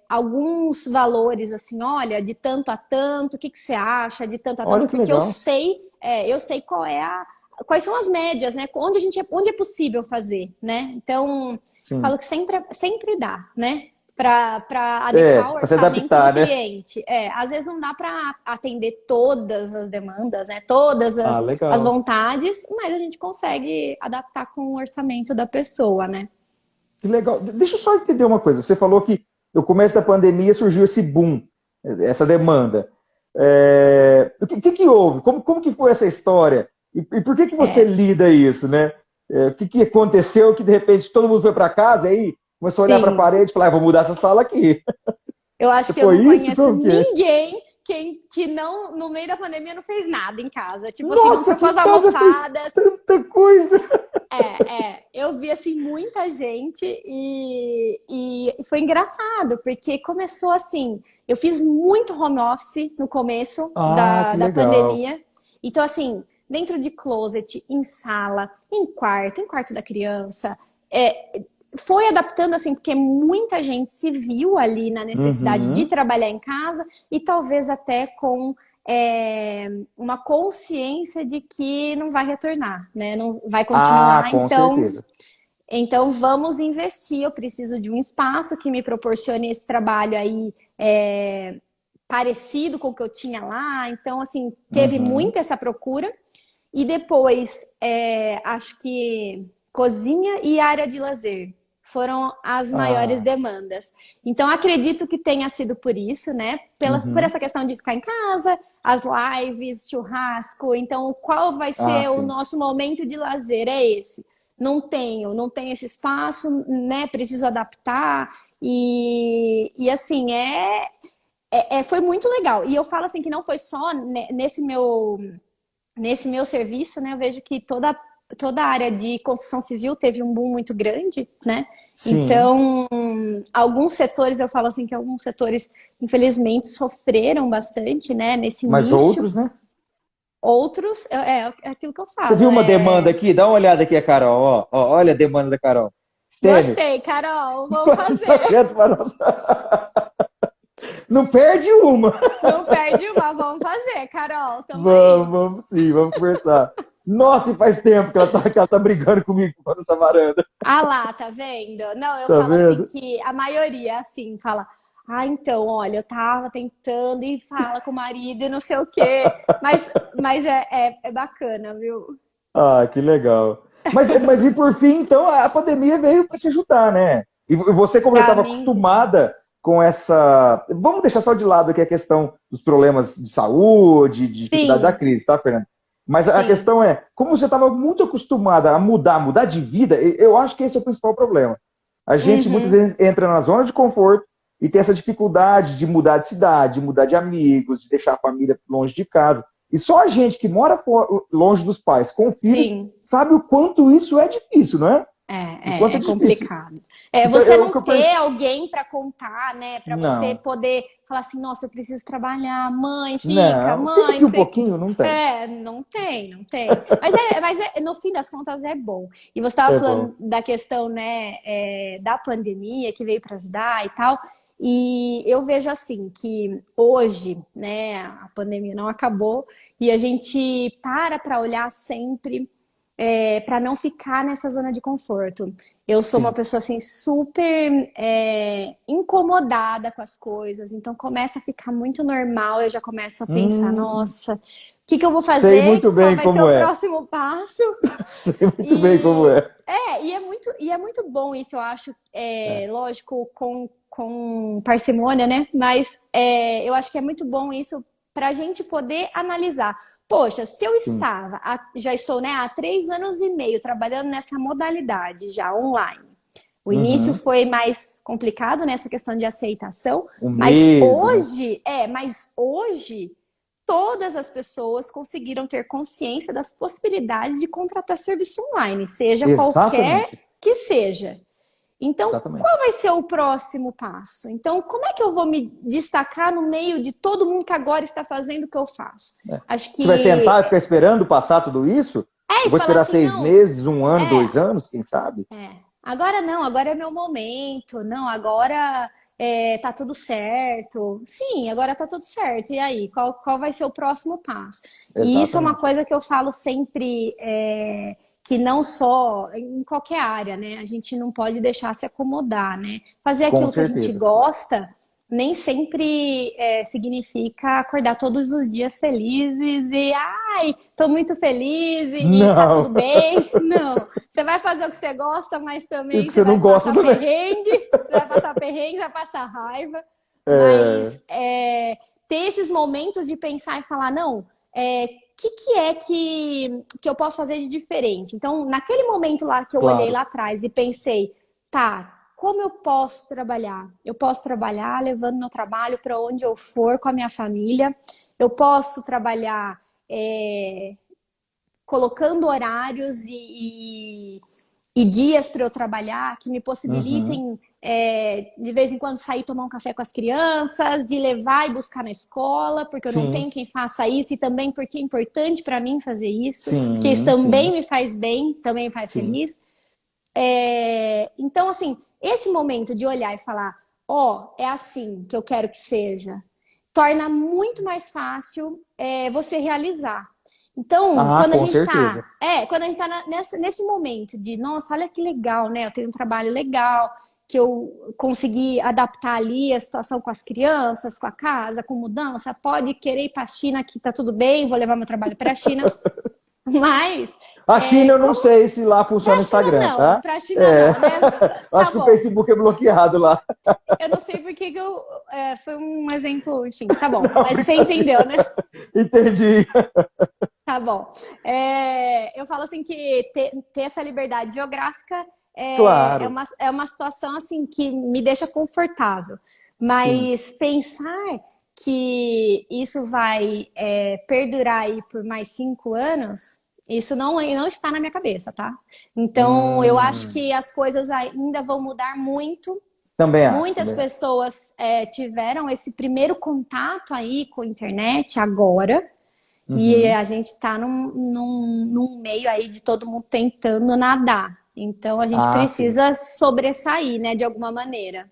alguns valores assim, olha, de tanto a tanto, o que que você acha, de tanto a tanto, Olha que porque legal. eu sei quais são as médias, né? Onde é possível fazer, né? Então, Sim. falo que sempre dá, né? Para adequar o Para se orçamento do adaptar, né? cliente. Às vezes não dá para atender todas as demandas, né? Todas Ah, as legal. vontades, mas a gente consegue adaptar com o orçamento da pessoa, né? Que legal. Deixa eu só entender uma coisa. Você falou que no começo da pandemia surgiu esse boom, essa demanda. O que houve? Como que foi essa história? E por que você É, lida isso, né? O que aconteceu que de repente todo mundo foi para casa e aí começou a olhar para a sim. parede e falar, vou mudar essa sala aqui. Eu acho que eu Foi não isso? conheço Como que é? ninguém que não, no meio da pandemia, não fez nada em casa. Tipo assim, não Nossa, trocou aqui as em casa fez almofadas. tanta coisa. Eu vi assim muita gente e foi engraçado, porque começou assim. Eu fiz muito home office no começo Ah, que da legal. pandemia. Então, assim, dentro de closet, em sala, em quarto da criança, foi adaptando assim, porque muita gente se viu ali na necessidade de Uhum. trabalhar em casa e talvez até com uma consciência de que não vai retornar, né? Não vai Ah, continuar. com Então, certeza. vamos investir. Eu preciso de um espaço que me proporcione esse trabalho aí parecido com o que eu tinha lá. Então, assim, teve Uhum. muito essa procura. E depois, acho que cozinha e área de lazer foram as maiores Ah, demandas. Então, acredito que tenha sido por isso, né? Por uhum. essa questão de ficar em casa, as lives, churrasco. Então, qual vai Ah, ser o sim. nosso momento de lazer? É esse. Não tenho esse espaço, né? Preciso adaptar. E assim, foi muito legal. E eu falo assim que não foi só nesse meu serviço, né, eu vejo que toda a área de construção civil teve um boom muito grande, né? Sim. Então, alguns setores, eu falo assim que alguns setores, infelizmente, sofreram bastante, né, nesse Mas início. outros, né? Outros, é aquilo que eu Você falo, viu uma demanda aqui? Dá uma olhada aqui, a Carol. Ó, ó, olha a demanda da Carol. Stênio, gostei, Carol, vamos quantos fazer. projetos para nós? Não perde uma. Não perde uma, vamos fazer, Carol, tamo Vamos, aí. vamos sim, vamos conversar. Nossa, e faz tempo que ela tá brigando comigo nessa varanda. Ah lá, tá vendo? Não, eu Tá falo assim vendo? que a maioria, assim, fala, ah, então, olha, eu tava tentando e fala com o marido e não sei o quê, mas é bacana, viu? Ah, que legal. Mas e por fim, então, a pandemia veio para te ajudar, né? E você, como já Pra estava mim, sim. acostumada com essa. Vamos deixar só de lado aqui a questão dos problemas de saúde, de dificuldade da Sim, crise, tá, Fernando? Mas a sim. questão é, como você estava muito acostumada a mudar de vida, eu acho que esse é o principal problema. A gente muitas Uhum. vezes entra na zona de conforto e tem essa dificuldade de mudar de cidade, de mudar de amigos, de deixar a família longe de casa. E só a gente que mora longe dos pais com filhos Sim. sabe o quanto isso é difícil, não é? O quanto é É difícil. complicado. Então, Você o não que eu ter penso. alguém para contar, né? Para você Não, poder falar assim, nossa, eu preciso trabalhar, mãe, fica, não. Fica mãe, aqui não um sei. pouquinho, não tem. Não tem, não tem. Mas no fim das contas é bom. E você estava É bom. falando da questão, né, da pandemia que veio para ajudar e tal. E eu vejo assim que hoje, né, a pandemia não acabou e a gente para olhar sempre para não ficar nessa zona de conforto. Eu sou uma Sim. pessoa assim super incomodada com as coisas, então começa a ficar muito normal, eu já começo a pensar, Hum, nossa, o que que eu vou sei fazer? muito Qual bem vai ser como o é. próximo passo? Sei muito bem como E é. é muito bom isso, eu acho, É, lógico, com parcimônia, né? Mas eu acho que é muito bom isso para a gente poder analisar. Poxa, se eu sim. já estou, né, há 3 anos e meio trabalhando nessa modalidade já online. O início Uhum. foi mais complicado nessa questão de aceitação, O mas medo, né? hoje todas as pessoas conseguiram ter consciência das possibilidades de contratar serviço online, seja qualquer Exatamente. que seja. Então, Exatamente. qual vai ser o próximo passo? Então, como é que eu vou me destacar no meio de todo mundo que agora está fazendo o que eu faço? É. Acho Você vai que sentar e ficar esperando passar tudo isso? Eu e vou falar esperar assim, seis não, meses, um ano, é, 2 anos, quem sabe? agora não, agora é meu momento, não, agora tá tudo certo. Sim, agora tá tudo certo. E aí, qual vai ser o próximo passo? E isso é uma Exatamente. coisa que eu falo sempre, que não só em qualquer área, né? A gente não pode deixar se acomodar, né? Fazer Com aquilo que a gente certeza. gosta nem sempre significa acordar todos os dias felizes e ai, tô muito feliz e tá tudo Não. bem. Não. Você vai fazer o que você gosta, mas E o também que você você vai não gosta passar também. perrengue, você vai passar perrengue, vai passar raiva. É, Mas ter esses momentos de pensar e falar, não, que é que eu posso fazer de diferente? Então, naquele momento lá que eu olhei claro. lá atrás e pensei, tá, como eu posso trabalhar? Eu posso trabalhar levando meu trabalho para onde eu for com a minha família. Eu posso trabalhar colocando horários e dias para eu trabalhar que me Uhum. possibilitem de vez em quando sair tomar um café com as crianças, de levar e buscar na escola, porque eu não Sim, tenho quem faça isso, e também porque é importante para mim fazer isso, porque isso sim, também sim, me faz bem, também me faz sim. feliz. Então, assim, esse momento de olhar e falar, é assim que eu quero que seja, torna muito mais fácil você realizar. Então, Ah, com certeza. quando a gente tá nesse momento de, nossa, olha que legal, né? Eu tenho um trabalho legal, que eu consegui adaptar ali a situação com as crianças, com a casa, com mudança, pode querer ir para a China, que tá tudo bem, vou levar meu trabalho para a China, mas A China eu não como sei se lá funciona para o a China Instagram, não, tá? para a China É. não, né? Acho Tá que o bom. Facebook é bloqueado lá. Eu não sei porque que foi um exemplo, enfim, tá bom. Não, Mas você brincadeira. entendeu, né? Entendi. Tá bom. Eu falo assim que ter essa liberdade geográfica Claro, é uma situação assim que me deixa confortável. sim. Mas pensar que isso vai perdurar aí por mais 5 anos, isso não está na minha cabeça, tá? Então, eu acho Hum, que as coisas ainda vão mudar muito. também acho, Muitas também acho. pessoas tiveram esse primeiro contato aí com a internet agora, e Uhum, a gente está num meio aí de todo mundo tentando nadar. Então a gente ah, sim. precisa sobressair, né, de alguma maneira.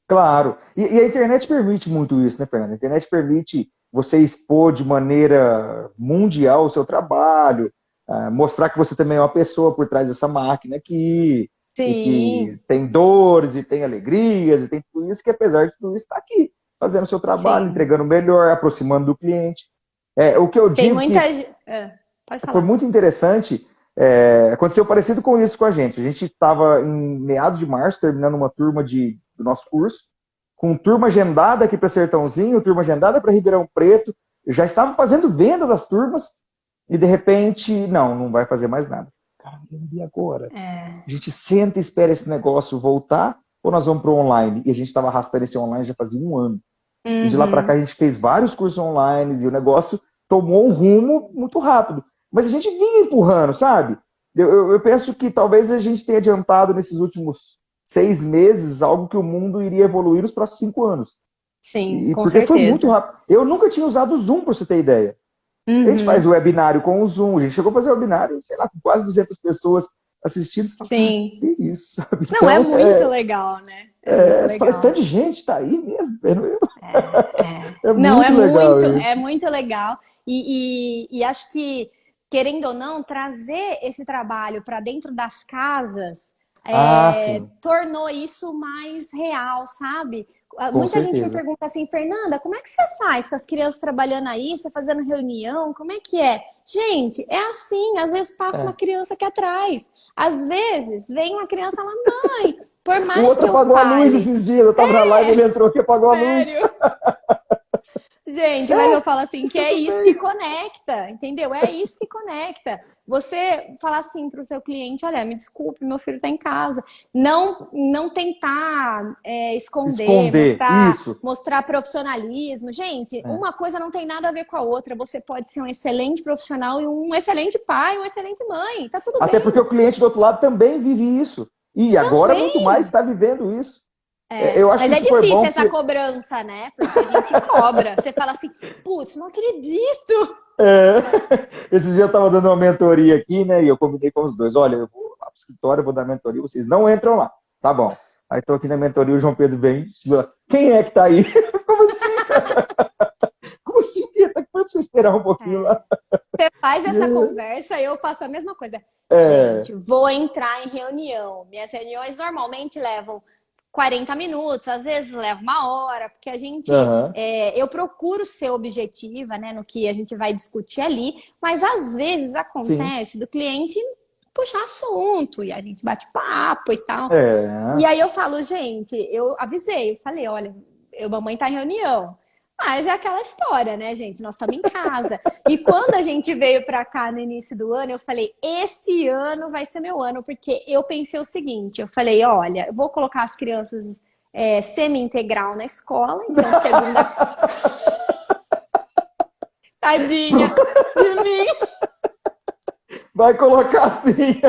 Claro. E a internet permite muito isso, né, Fernanda? A internet permite você expor de maneira mundial o seu trabalho, mostrar que você também é uma pessoa por trás dessa máquina aqui, e que Sim, tem dores e tem alegrias e tem tudo isso, que apesar de tudo isso, está aqui, fazendo o seu trabalho, sim. entregando melhor, aproximando do cliente. O que eu Tem digo muita. que Pode foi falar. muito interessante. Aconteceu parecido com isso com a gente. A gente estava em meados de março, terminando uma turma do nosso curso, com turma agendada aqui para Sertãozinho, turma agendada para Ribeirão Preto. Eu já estava fazendo venda das turmas e de repente, não vai fazer mais nada. Caramba, e agora? É. A gente senta e espera esse negócio voltar ou nós vamos para o online? E a gente estava arrastando esse online já fazia um ano. E de lá para cá a Uhum. gente fez vários cursos online e o negócio tomou um rumo muito rápido. Mas a gente vinha empurrando, sabe? Eu penso que talvez a gente tenha adiantado nesses últimos 6 meses algo que o mundo iria evoluir nos próximos 5 anos. Sim, E com porque foi muito certeza. rápido. Eu nunca tinha usado o Zoom, para você ter ideia. A gente faz Uhum. o webinário com o Zoom, a gente chegou a fazer webinário, sei lá, com quase 200 pessoas assistindo. Você fala, cara, Sim. que isso, sabe? Não, é Então, muito legal, né? É muito você fala, esse tanto legal. de gente tá aí mesmo. É Não, muito legal isso. é muito legal. E acho que, querendo ou não, trazer esse trabalho para dentro das casas Ah, sim, tornou isso mais real, sabe? com Muita gente me certeza. pergunta assim, Fernanda, como é que você faz com as crianças trabalhando aí, você fazendo reunião, como é que é? Gente, é assim, às vezes passa uma É. criança aqui atrás, às vezes vem uma criança lá, mãe, por O mais outro que eu apagou a luz fale, esses dias. Eu tava na live, ele entrou aqui e apagou a luz. sério. Gente, mas eu É, falo assim que é tudo isso que bem. conecta, entendeu? É isso que conecta. Você falar assim para o seu cliente, olha, me desculpe, meu filho está em casa. Não tentar esconder, Esconder. Isso. mostrar profissionalismo. Gente, É. uma coisa não tem nada a ver com a outra. Você pode ser um excelente profissional e um excelente pai, uma excelente mãe. Tá tudo Até porque bem. o cliente do outro lado também vive isso. E agora muito mais Também. está vivendo isso. Eu acho Mas que é isso foi bom difícil essa porque cobrança, né? Porque a gente cobra. Você fala assim, putz, não acredito. é, esses dias eu estava dando uma mentoria aqui, né? E eu combinei com os dois. Olha, eu vou lá pro escritório, eu vou dar mentoria, vocês não entram lá. Tá bom. Aí estou aqui na mentoria, o João Pedro vem, segura. Quem é que tá aí? Como assim? Como assim? Tá aqui para você esperar um pouquinho É. lá. Você faz essa conversa, eu faço a mesma coisa. É, Gente, vou entrar em reunião. Minhas reuniões normalmente levam 40 minutos, às vezes leva uma hora, porque aham, eu procuro ser objetiva, né, no que a gente vai discutir ali, mas às vezes sim. acontece do cliente puxar assunto e a gente bate papo e tal. E É, aí eu falo, gente, eu avisei, eu falei, olha, mamãe tá em reunião. Mas é aquela história, né, gente? Nós estamos em casa. E quando a gente veio para cá no início do ano, eu falei: esse ano vai ser meu ano, porque eu pensei o seguinte: eu falei, olha, eu vou colocar as crianças semi-integral na escola, então segunda, tadinha de mim. vai colocar assim.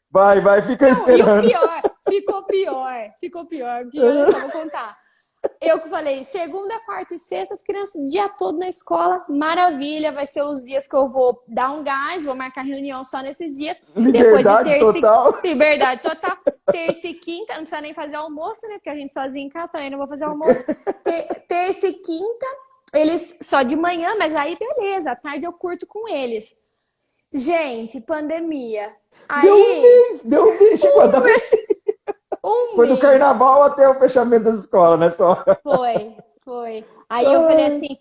Vai, fica Não, e o esperando. pior, ficou pior, porque olha só, vou contar. Eu que falei, segunda, quarta e sexta, as crianças o dia todo na escola, maravilha, vai ser os dias que eu vou dar um gás, vou marcar reunião só nesses dias. E depois de Liberdade total. liberdade total, terça e quinta, não precisa nem fazer almoço, né? Porque a gente sozinha em casa também não vou fazer almoço. Terça e quinta, eles só de manhã, mas aí beleza, à tarde eu curto com eles. Gente, pandemia. Aí, Deu um mês, chegou a dar um Foi do mês. carnaval até o fechamento das escolas, né, só? Foi. Aí eu falei assim,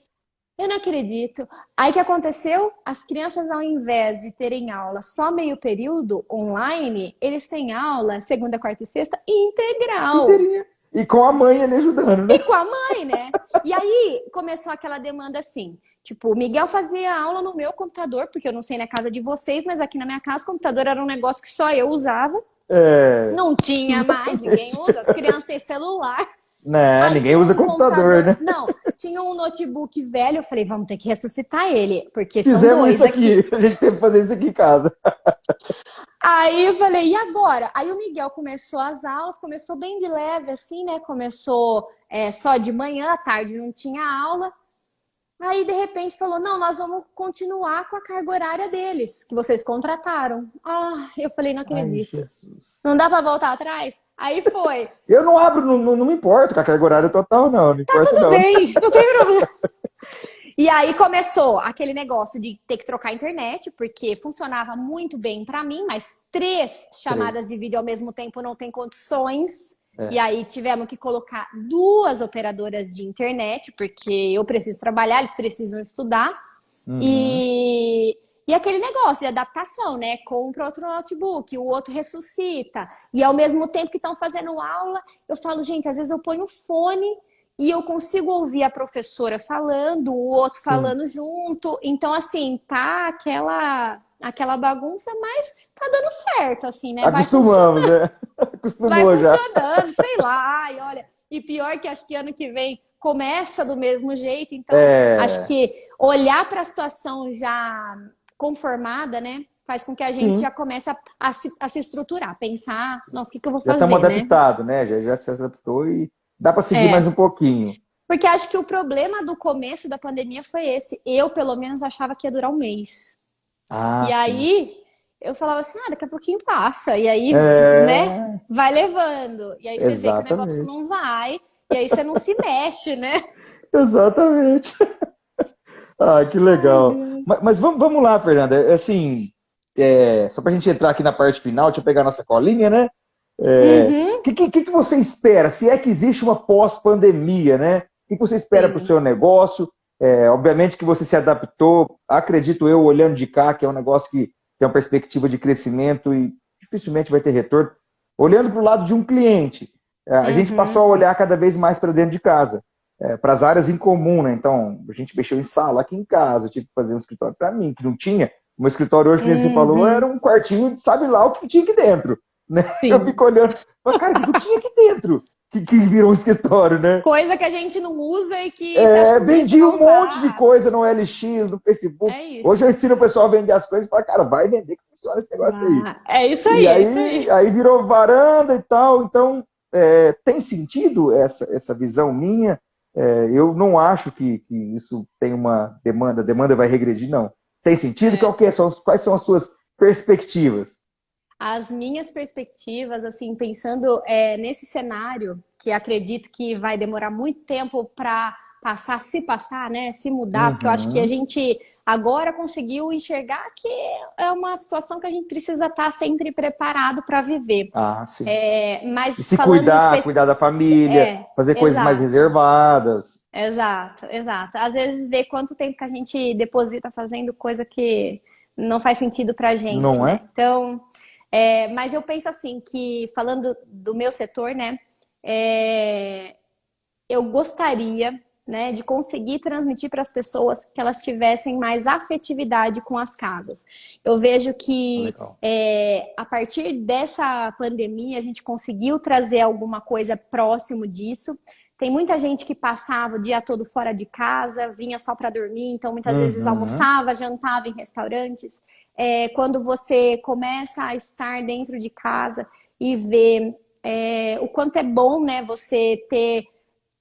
eu não acredito. Aí o que aconteceu? As crianças, ao invés de terem aula só meio período online, eles têm aula segunda, quarta e sexta integral. Inteirinha. E com a mãe ali ajudando, né? E com a mãe, né? E aí começou aquela demanda assim. Tipo, o Miguel fazia aula no meu computador, porque eu não sei na casa de vocês, mas aqui na minha casa o computador era um negócio que só eu usava. É, Não tinha mais, ninguém usa. As crianças têm celular. né? Aí Ninguém tinha usa um computador, né? Não, tinha um notebook velho. Eu falei, vamos ter que ressuscitar ele, porque são Fizemos dois isso aqui. aqui. A gente teve que fazer isso aqui em casa. Aí eu falei, e agora? Aí o Miguel começou as aulas, começou bem de leve, assim, né? Começou só de manhã, à tarde não tinha aula. Aí, de repente, falou, não, nós vamos continuar com a carga horária deles, que vocês contrataram. Ah, eu falei, não Ai, acredito. Jesus. Não dá pra voltar atrás? Aí foi. Eu não abro, não me importo com a carga horária total, não. Não importa, Tudo não. bem, não tem problema. E aí começou aquele negócio de ter que trocar a internet, porque funcionava muito bem pra mim, mas 3 chamadas de vídeo ao mesmo tempo não tem condições. É. E aí tivemos que colocar 2 operadoras de internet, porque eu preciso trabalhar, eles precisam estudar. Uhum. E aquele negócio de adaptação, né? Compra outro notebook, o outro ressuscita. E ao mesmo tempo que estão fazendo aula, eu falo, gente, às vezes eu ponho fone e eu consigo ouvir a professora falando, o outro Sim. falando junto. Então, assim, tá aquela bagunça, mas tá dando certo, assim, né? Acostumamos, né? Vai Acostumou já. funcionando, sei lá. Ai, olha, e pior que acho que ano que vem começa do mesmo jeito, então acho É, que olhar para a situação já conformada, né, faz com que a gente já sim. comece a se estruturar, pensar, nossa, o que que eu vou Já estamos fazer, né? adaptados, né? Já se adaptou e dá para seguir mais É, um pouquinho. porque acho que o problema do começo da pandemia foi esse. Eu, pelo menos, achava que ia durar um mês. Ah, E sim. aí eu falava assim, daqui a pouquinho passa. E aí, né, É, vai levando. E aí você vê que o negócio exatamente. não vai. E aí você não se mexe, né? Exatamente. Ah, que Ai, legal. Deus. Mas vamos lá, Fernanda. Assim, só para a gente entrar aqui na parte final, deixa eu pegar a nossa colinha, né? Uhum, O que você espera? Se é que existe uma pós-pandemia, né? O que você espera para o sim. seu negócio? Obviamente que você se adaptou, acredito eu, olhando de cá, que é um negócio que tem uma perspectiva de crescimento e dificilmente vai ter retorno. Olhando para o lado de um cliente, a gente passou a Uhum, olhar cada vez mais para dentro de casa, para as áreas em comum, né? Então, a gente mexeu em sala aqui em casa, eu tive que fazer um escritório para mim, que não tinha. O meu escritório hoje, que nem você falou, era uhum, um quartinho, sabe lá o que tinha aqui dentro, né? Eu sim. fico olhando, mas, cara, o que tinha aqui dentro? Que virou um escritório, né? Coisa que a gente não usa e que você acha que um dia você Vendi vai um monte de usar. coisa no LX, no Facebook. É Hoje isso. eu ensino o pessoal a vender as coisas e falo, cara, vai vender que funciona esse negócio aí. É isso E aí, é isso aí. aí virou varanda e tal. Então, tem sentido essa visão minha? Eu não acho que isso tem uma demanda, a demanda vai regredir, não. Tem sentido? É. Quais são as suas perspectivas? As minhas perspectivas, assim, pensando nesse cenário, que acredito que vai demorar muito tempo para passar, se passar, né, se mudar, porque eu acho que a Uhum. gente agora conseguiu enxergar que é uma situação que a gente precisa estar sempre preparado para viver. Ah, sim. E Mas se falando cuidar da família, fazer coisas mais exato, reservadas. exato. Às vezes ver quanto tempo que a gente deposita fazendo coisa que não faz sentido pra gente, Não né? é? Então, mas eu penso assim que falando do meu setor, né? é, eu gostaria, né, de conseguir transmitir para as pessoas que elas tivessem mais afetividade com as casas. Eu vejo que Legal. a partir dessa pandemia a gente conseguiu trazer alguma coisa próximo disso. Tem muita gente que passava o dia todo fora de casa, vinha só para dormir, então muitas vezes Uhum. almoçava, jantava em restaurantes. Quando você começa a estar dentro de casa e ver o quanto é bom, né, você ter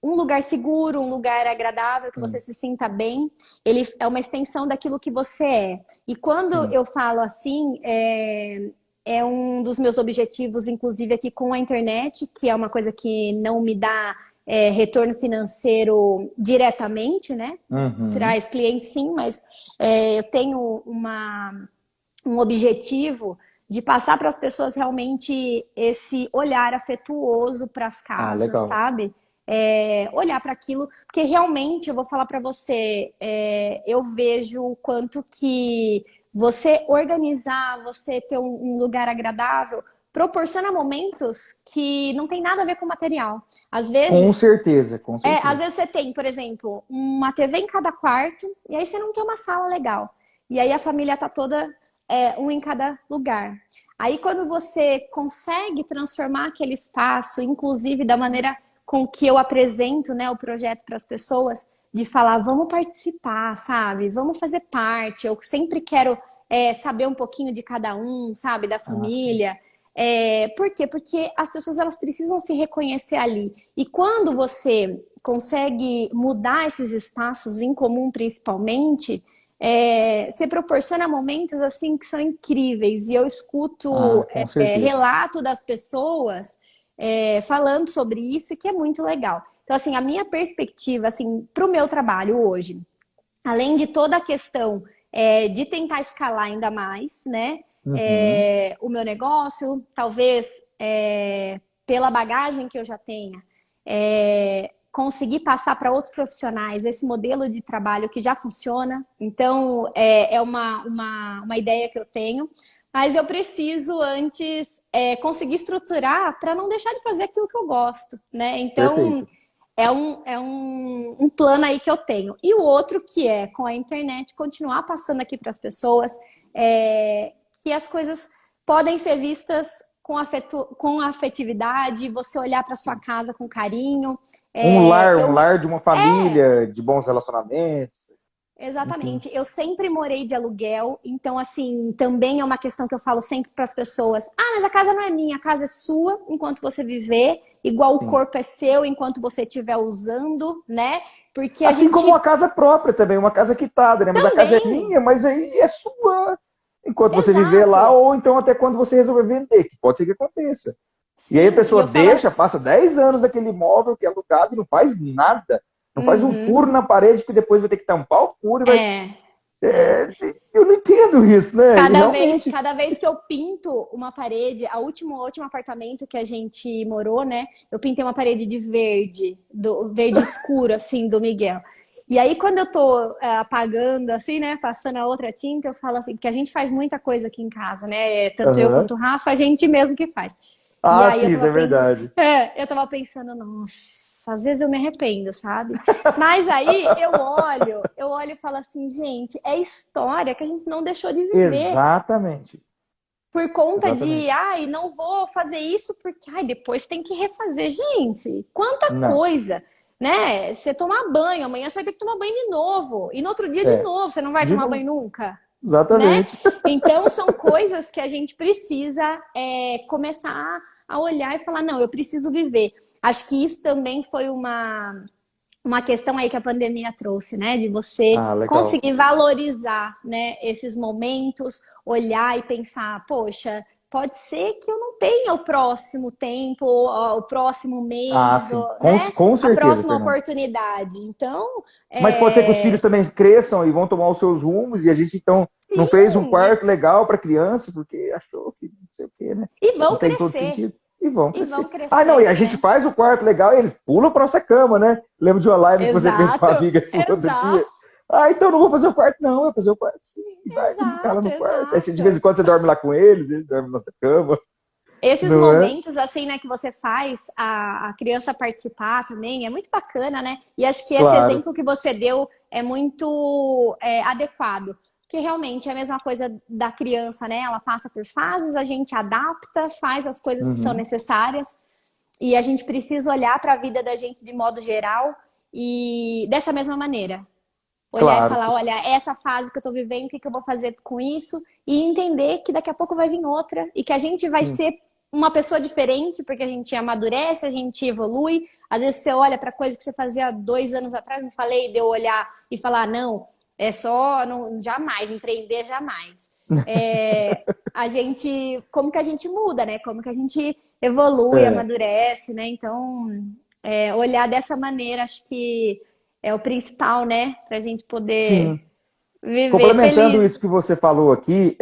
um lugar seguro, um lugar agradável, que você se sinta bem. Ele é uma extensão daquilo que você é. E quando Sim. eu falo assim, é um dos meus objetivos, inclusive aqui com a internet, que é uma coisa que não me dá retorno financeiro diretamente, né? Uhum. Traz clientes sim, mas eu tenho um objetivo de passar para as pessoas realmente esse olhar afetuoso para as Ah, casas, legal. sabe? Olhar para aquilo, porque realmente eu vou falar para você, eu vejo o quanto que você organizar, você ter um lugar agradável, proporciona momentos que não tem nada a ver com material. Às Com vezes, certeza, com às certeza. vezes você tem, por exemplo, uma TV em cada quarto, e aí você não tem uma sala legal. E aí a família tá toda um em cada lugar. Aí quando você consegue transformar aquele espaço, inclusive da maneira com que eu apresento, né, o projeto para as pessoas, de falar, vamos participar, sabe? Vamos fazer parte. Eu sempre quero saber um pouquinho de cada um, sabe? Da Ah, sim. família. Por quê? Porque as pessoas elas precisam se reconhecer ali. E quando você consegue mudar esses espaços em comum, principalmente, você proporciona momentos assim que são incríveis. E eu Ah, escuto com certeza. relato das pessoas falando sobre isso, que é muito legal. Então, assim, a minha perspectiva, assim, para o meu trabalho hoje, além de toda a questão de tentar escalar ainda mais, né? Uhum. O meu negócio, talvez pela bagagem que eu já tenha, conseguir passar para outros profissionais esse modelo de trabalho que já funciona. Então, é uma ideia que eu tenho. Mas eu preciso antes conseguir estruturar para não deixar de fazer aquilo que eu gosto, né? Então, Perfeito. um plano aí que eu tenho. E o outro que é, com a internet, continuar passando aqui para as pessoas que as coisas podem ser vistas com afetividade, você olhar para sua casa com carinho. Um Eu lar de uma família, de bons relacionamentos. Enfim. Exatamente. Eu sempre morei de aluguel, então, assim, também é uma questão que eu falo sempre para as pessoas: ah, mas a casa não é minha, a casa é sua enquanto você viver, igual o Sim. corpo é seu enquanto você estiver usando, né? Porque a Assim como uma gente casa própria também, uma casa quitada, né? Mas a casa é também, minha, mas aí é sua enquanto você viver lá, exato. ou então até quando você resolver vender, que pode ser que aconteça. E aí a Sim, e pessoa eu falo, deixa, passa 10 anos daquele imóvel que é alugado e não faz nada. Não faz um uhum, furo na parede que depois vai ter que tampar o furo e vai. é. É, eu não entendo isso, né? E realmente. Cada vez que eu pinto uma parede, o último apartamento que a gente morou, né? Eu pintei uma parede de verde, do verde escuro, assim, do Miguel. E aí, quando eu tô apagando, assim, né? Passando a outra tinta, eu falo assim, porque a gente faz muita coisa aqui em casa, né? Tanto eu Aham. quanto o Rafa, a gente mesmo que faz. E Ah, aí sim, isso é verdade. eu tava pensando, nossa, às vezes eu me arrependo, sabe? Mas aí eu olho e falo assim, gente, é história que a gente não deixou de viver Exatamente. por conta de, Exatamente. ai, não vou fazer isso porque, ai, depois tem que refazer. Gente, quanta Não. coisa, né? Você tomar banho, amanhã você vai ter que tomar banho de novo. E no outro dia de É. novo, você não vai De tomar novo. banho nunca, né? Exatamente. Então, são coisas que a gente precisa começar a olhar e falar, não, eu preciso viver. Acho que isso também foi uma questão aí que a pandemia trouxe, né? De você Ah, legal. conseguir valorizar, né, esses momentos, olhar e pensar, poxa, pode ser que eu não tenha o próximo tempo, o próximo Ah, mês, sim. né? Com A certeza, próxima Fernando. oportunidade. Então, Mas pode ser que os filhos também cresçam e vão tomar os seus rumos e a gente então não fez um sim, quarto legal para criança porque achou que não sei o quê, né? e Não vão tem todo crescer, sentido. E vão e crescer. vão Ah, não, e a crescer, gente né? faz o quarto legal e eles pulam para nossa cama, né? Lembro de uma live que você fez com uma Exato, amiga sua outro dia. exato, Ah, então não vou fazer o quarto, não. Eu vou fazer o quarto sim, vai brincar lá exato, no quarto. Aí de vez em exato. quando você dorme lá com eles dormem na nossa cama, Esses não é? momentos, assim, né, que você faz a criança participar também, é muito bacana, né? E acho que esse Claro. exemplo que você deu é muito adequado. Porque realmente é a mesma coisa da criança, né? Ela passa por fases, a gente adapta, faz as coisas que são Uhum. necessárias. E a gente precisa olhar para a vida da gente de modo geral e dessa mesma maneira. Olhar e Claro. falar, olha, essa fase que eu tô vivendo, o que que eu vou fazer com isso? E entender que daqui a pouco vai vir outra e que a gente vai Sim. ser uma pessoa diferente, porque a gente amadurece, a gente evolui. Às vezes você olha para coisa que você fazia 2 anos atrás, não falei, de eu olhar e falar, não, é só, não, jamais, empreender jamais. A gente, como que a gente muda, né? Como que a gente evolui, É, amadurece, né? Então, olhar dessa maneira, acho que é o principal, né? Pra gente poder sim. viver Complementando feliz. isso que você falou aqui,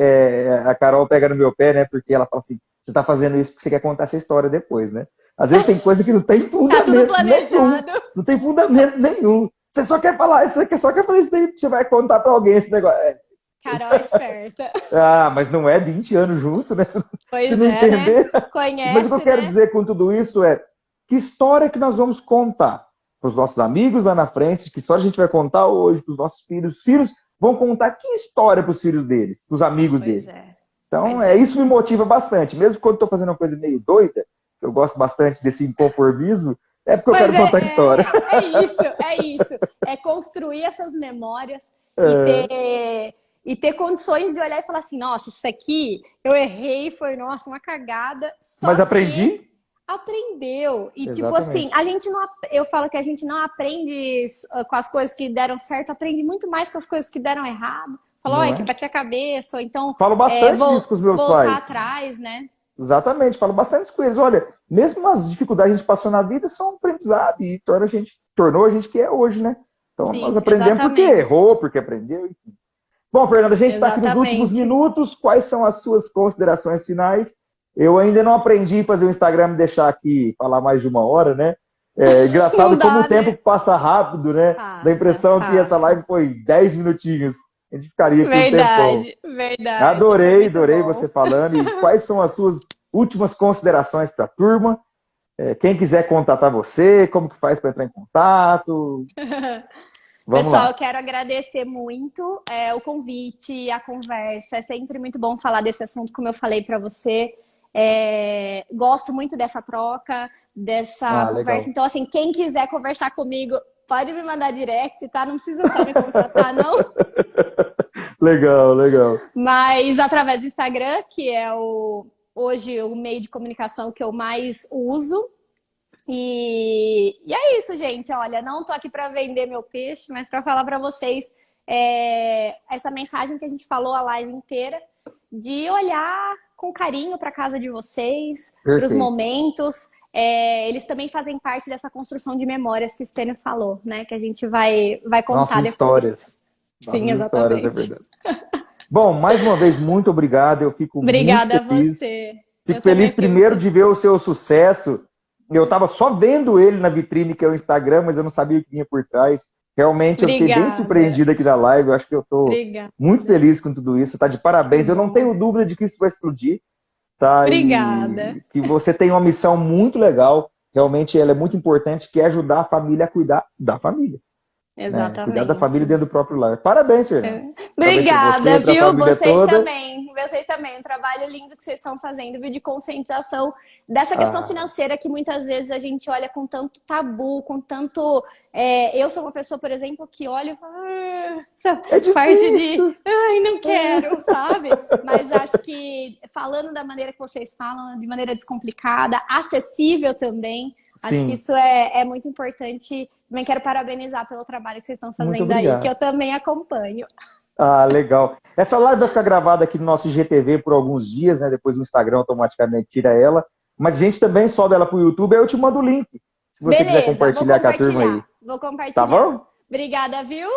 a Carol pega no meu pé, né? Porque ela fala assim, você tá fazendo isso porque você quer contar essa história depois, né? Às vezes tem coisa que não tem Tá tudo fundamento nenhum. planejado. Não tem fundamento nenhum. Você só quer falar, você só quer fazer isso daí porque você vai contar pra alguém esse negócio. Carol é esperta. Mas não é 20 anos junto, né? Se Pois não é, né? entender. Mas o que eu Conhece, quero né? dizer com tudo isso é que história que nós vamos contar para os nossos amigos lá na frente, que história a gente vai contar hoje para os nossos filhos. Os filhos vão contar que história para os filhos deles, para os amigos Pois deles. é. Então, Pois é. isso me motiva bastante. Mesmo quando estou fazendo uma coisa meio doida, eu gosto bastante desse inconformismo, é porque eu Mas quero contar a história. é isso, é isso. É construir essas memórias É, e ter condições de olhar e falar assim, nossa, isso aqui eu errei, foi, nossa, uma cagada. Só mas que aprendi? aprendeu. E tipo assim, Exatamente. a gente não, eu falo que a gente não aprende com as coisas que deram certo, aprende muito mais com as coisas que deram errado. Falou, Não olha, que é? bati a cabeça, ou então Falo bastante disso com os meus voltar pais. atrás, né? Exatamente, falo bastante com eles. Olha, mesmo as dificuldades que a gente passou na vida são um aprendizado e tornou a gente que é hoje, né? Então nós Sim, aprendemos porque exatamente. errou, porque aprendeu. Enfim. Bom, Fernanda, a gente está aqui nos últimos Exatamente. minutos. Quais são as suas considerações finais? Eu ainda não aprendi a fazer o Instagram me deixar aqui falar mais de 1 hora, né? É engraçado Não como o dá, tempo né? passa rápido, né? Dá a Passa, impressão que essa passa. live foi 10 minutinhos. A gente ficaria aqui um tempão. Verdade, verdade. Foi Adorei, muito adorei bom. você falando. E quais são as suas últimas considerações para a turma? Quem quiser contatar você, como que faz para entrar em contato? Vamos Pessoal, eu lá. quero agradecer muito o convite, a conversa. É sempre muito bom falar desse assunto, como eu falei para você. Gosto muito dessa troca, dessa Ah, conversa. legal. Então, assim, quem quiser conversar comigo, pode me mandar direct, tá? Não precisa só me contratar, não. Legal, legal. Mas através do Instagram, que é hoje o meio de comunicação que eu mais uso. E é isso, gente. Olha, não tô aqui para vender meu peixe, mas para falar para vocês essa mensagem que a gente falou a live inteira, de olhar com carinho para casa de vocês, para os Perfeito. momentos. Eles também fazem parte dessa construção de memórias que o Stênio falou, né? Que a gente vai contar Nossas depois. histórias. Sim, Nossas histórias, é exatamente. verdade. Bom, mais uma vez, muito obrigado. Eu fico muito Obrigada a feliz. você. Fico Eu também feliz fiquei muito primeiro de ver feliz. o seu sucesso. Eu estava só vendo ele na vitrine, que é o Instagram, mas eu não sabia o que vinha por trás. Realmente eu fiquei bem Obrigada. surpreendido aqui na live. Eu acho que eu estou muito Obrigada. feliz com tudo isso. Está de Que parabéns. Eu não bom. tenho dúvida de que isso vai explodir, tá? Obrigada. E que você tem uma missão muito legal. Realmente ela é muito importante, que é ajudar a família a cuidar da família, né? Cuidar da família Exatamente. dentro do próprio lar. Parabéns, Fernando. Parabéns para Obrigada, você, para a viu? família Vocês toda. também. Vocês também. Um trabalho lindo que vocês estão fazendo, viu, de conscientização dessa questão Ah, financeira que muitas vezes a gente olha com tanto tabu, com tanto. Eu sou uma pessoa, por exemplo, que olha e fala, essa é parte de. difícil. Ai, não quero, sabe? Mas acho que falando da maneira que vocês falam, de maneira descomplicada, acessível também. Acho que Sim, isso é muito importante. Também quero parabenizar pelo trabalho que vocês estão muito fazendo aí, que obrigado. eu também acompanho. Ah, legal. Essa live vai ficar gravada aqui no nosso IGTV por alguns dias, né? Depois o Instagram automaticamente tira ela. Mas a gente também sobe ela para o YouTube, aí eu te mando o link, se você quiser Beleza, vou compartilhar com a turma aí. compartilhar. Vou Tá compartilhar. bom? Obrigada, viu?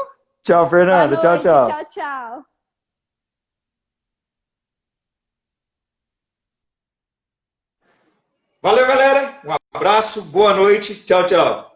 Tchau, Boa Fernanda. Tchau, noite. tchau. Tchau, tchau. Valeu, galera. Um abraço, boa noite. Tchau, tchau.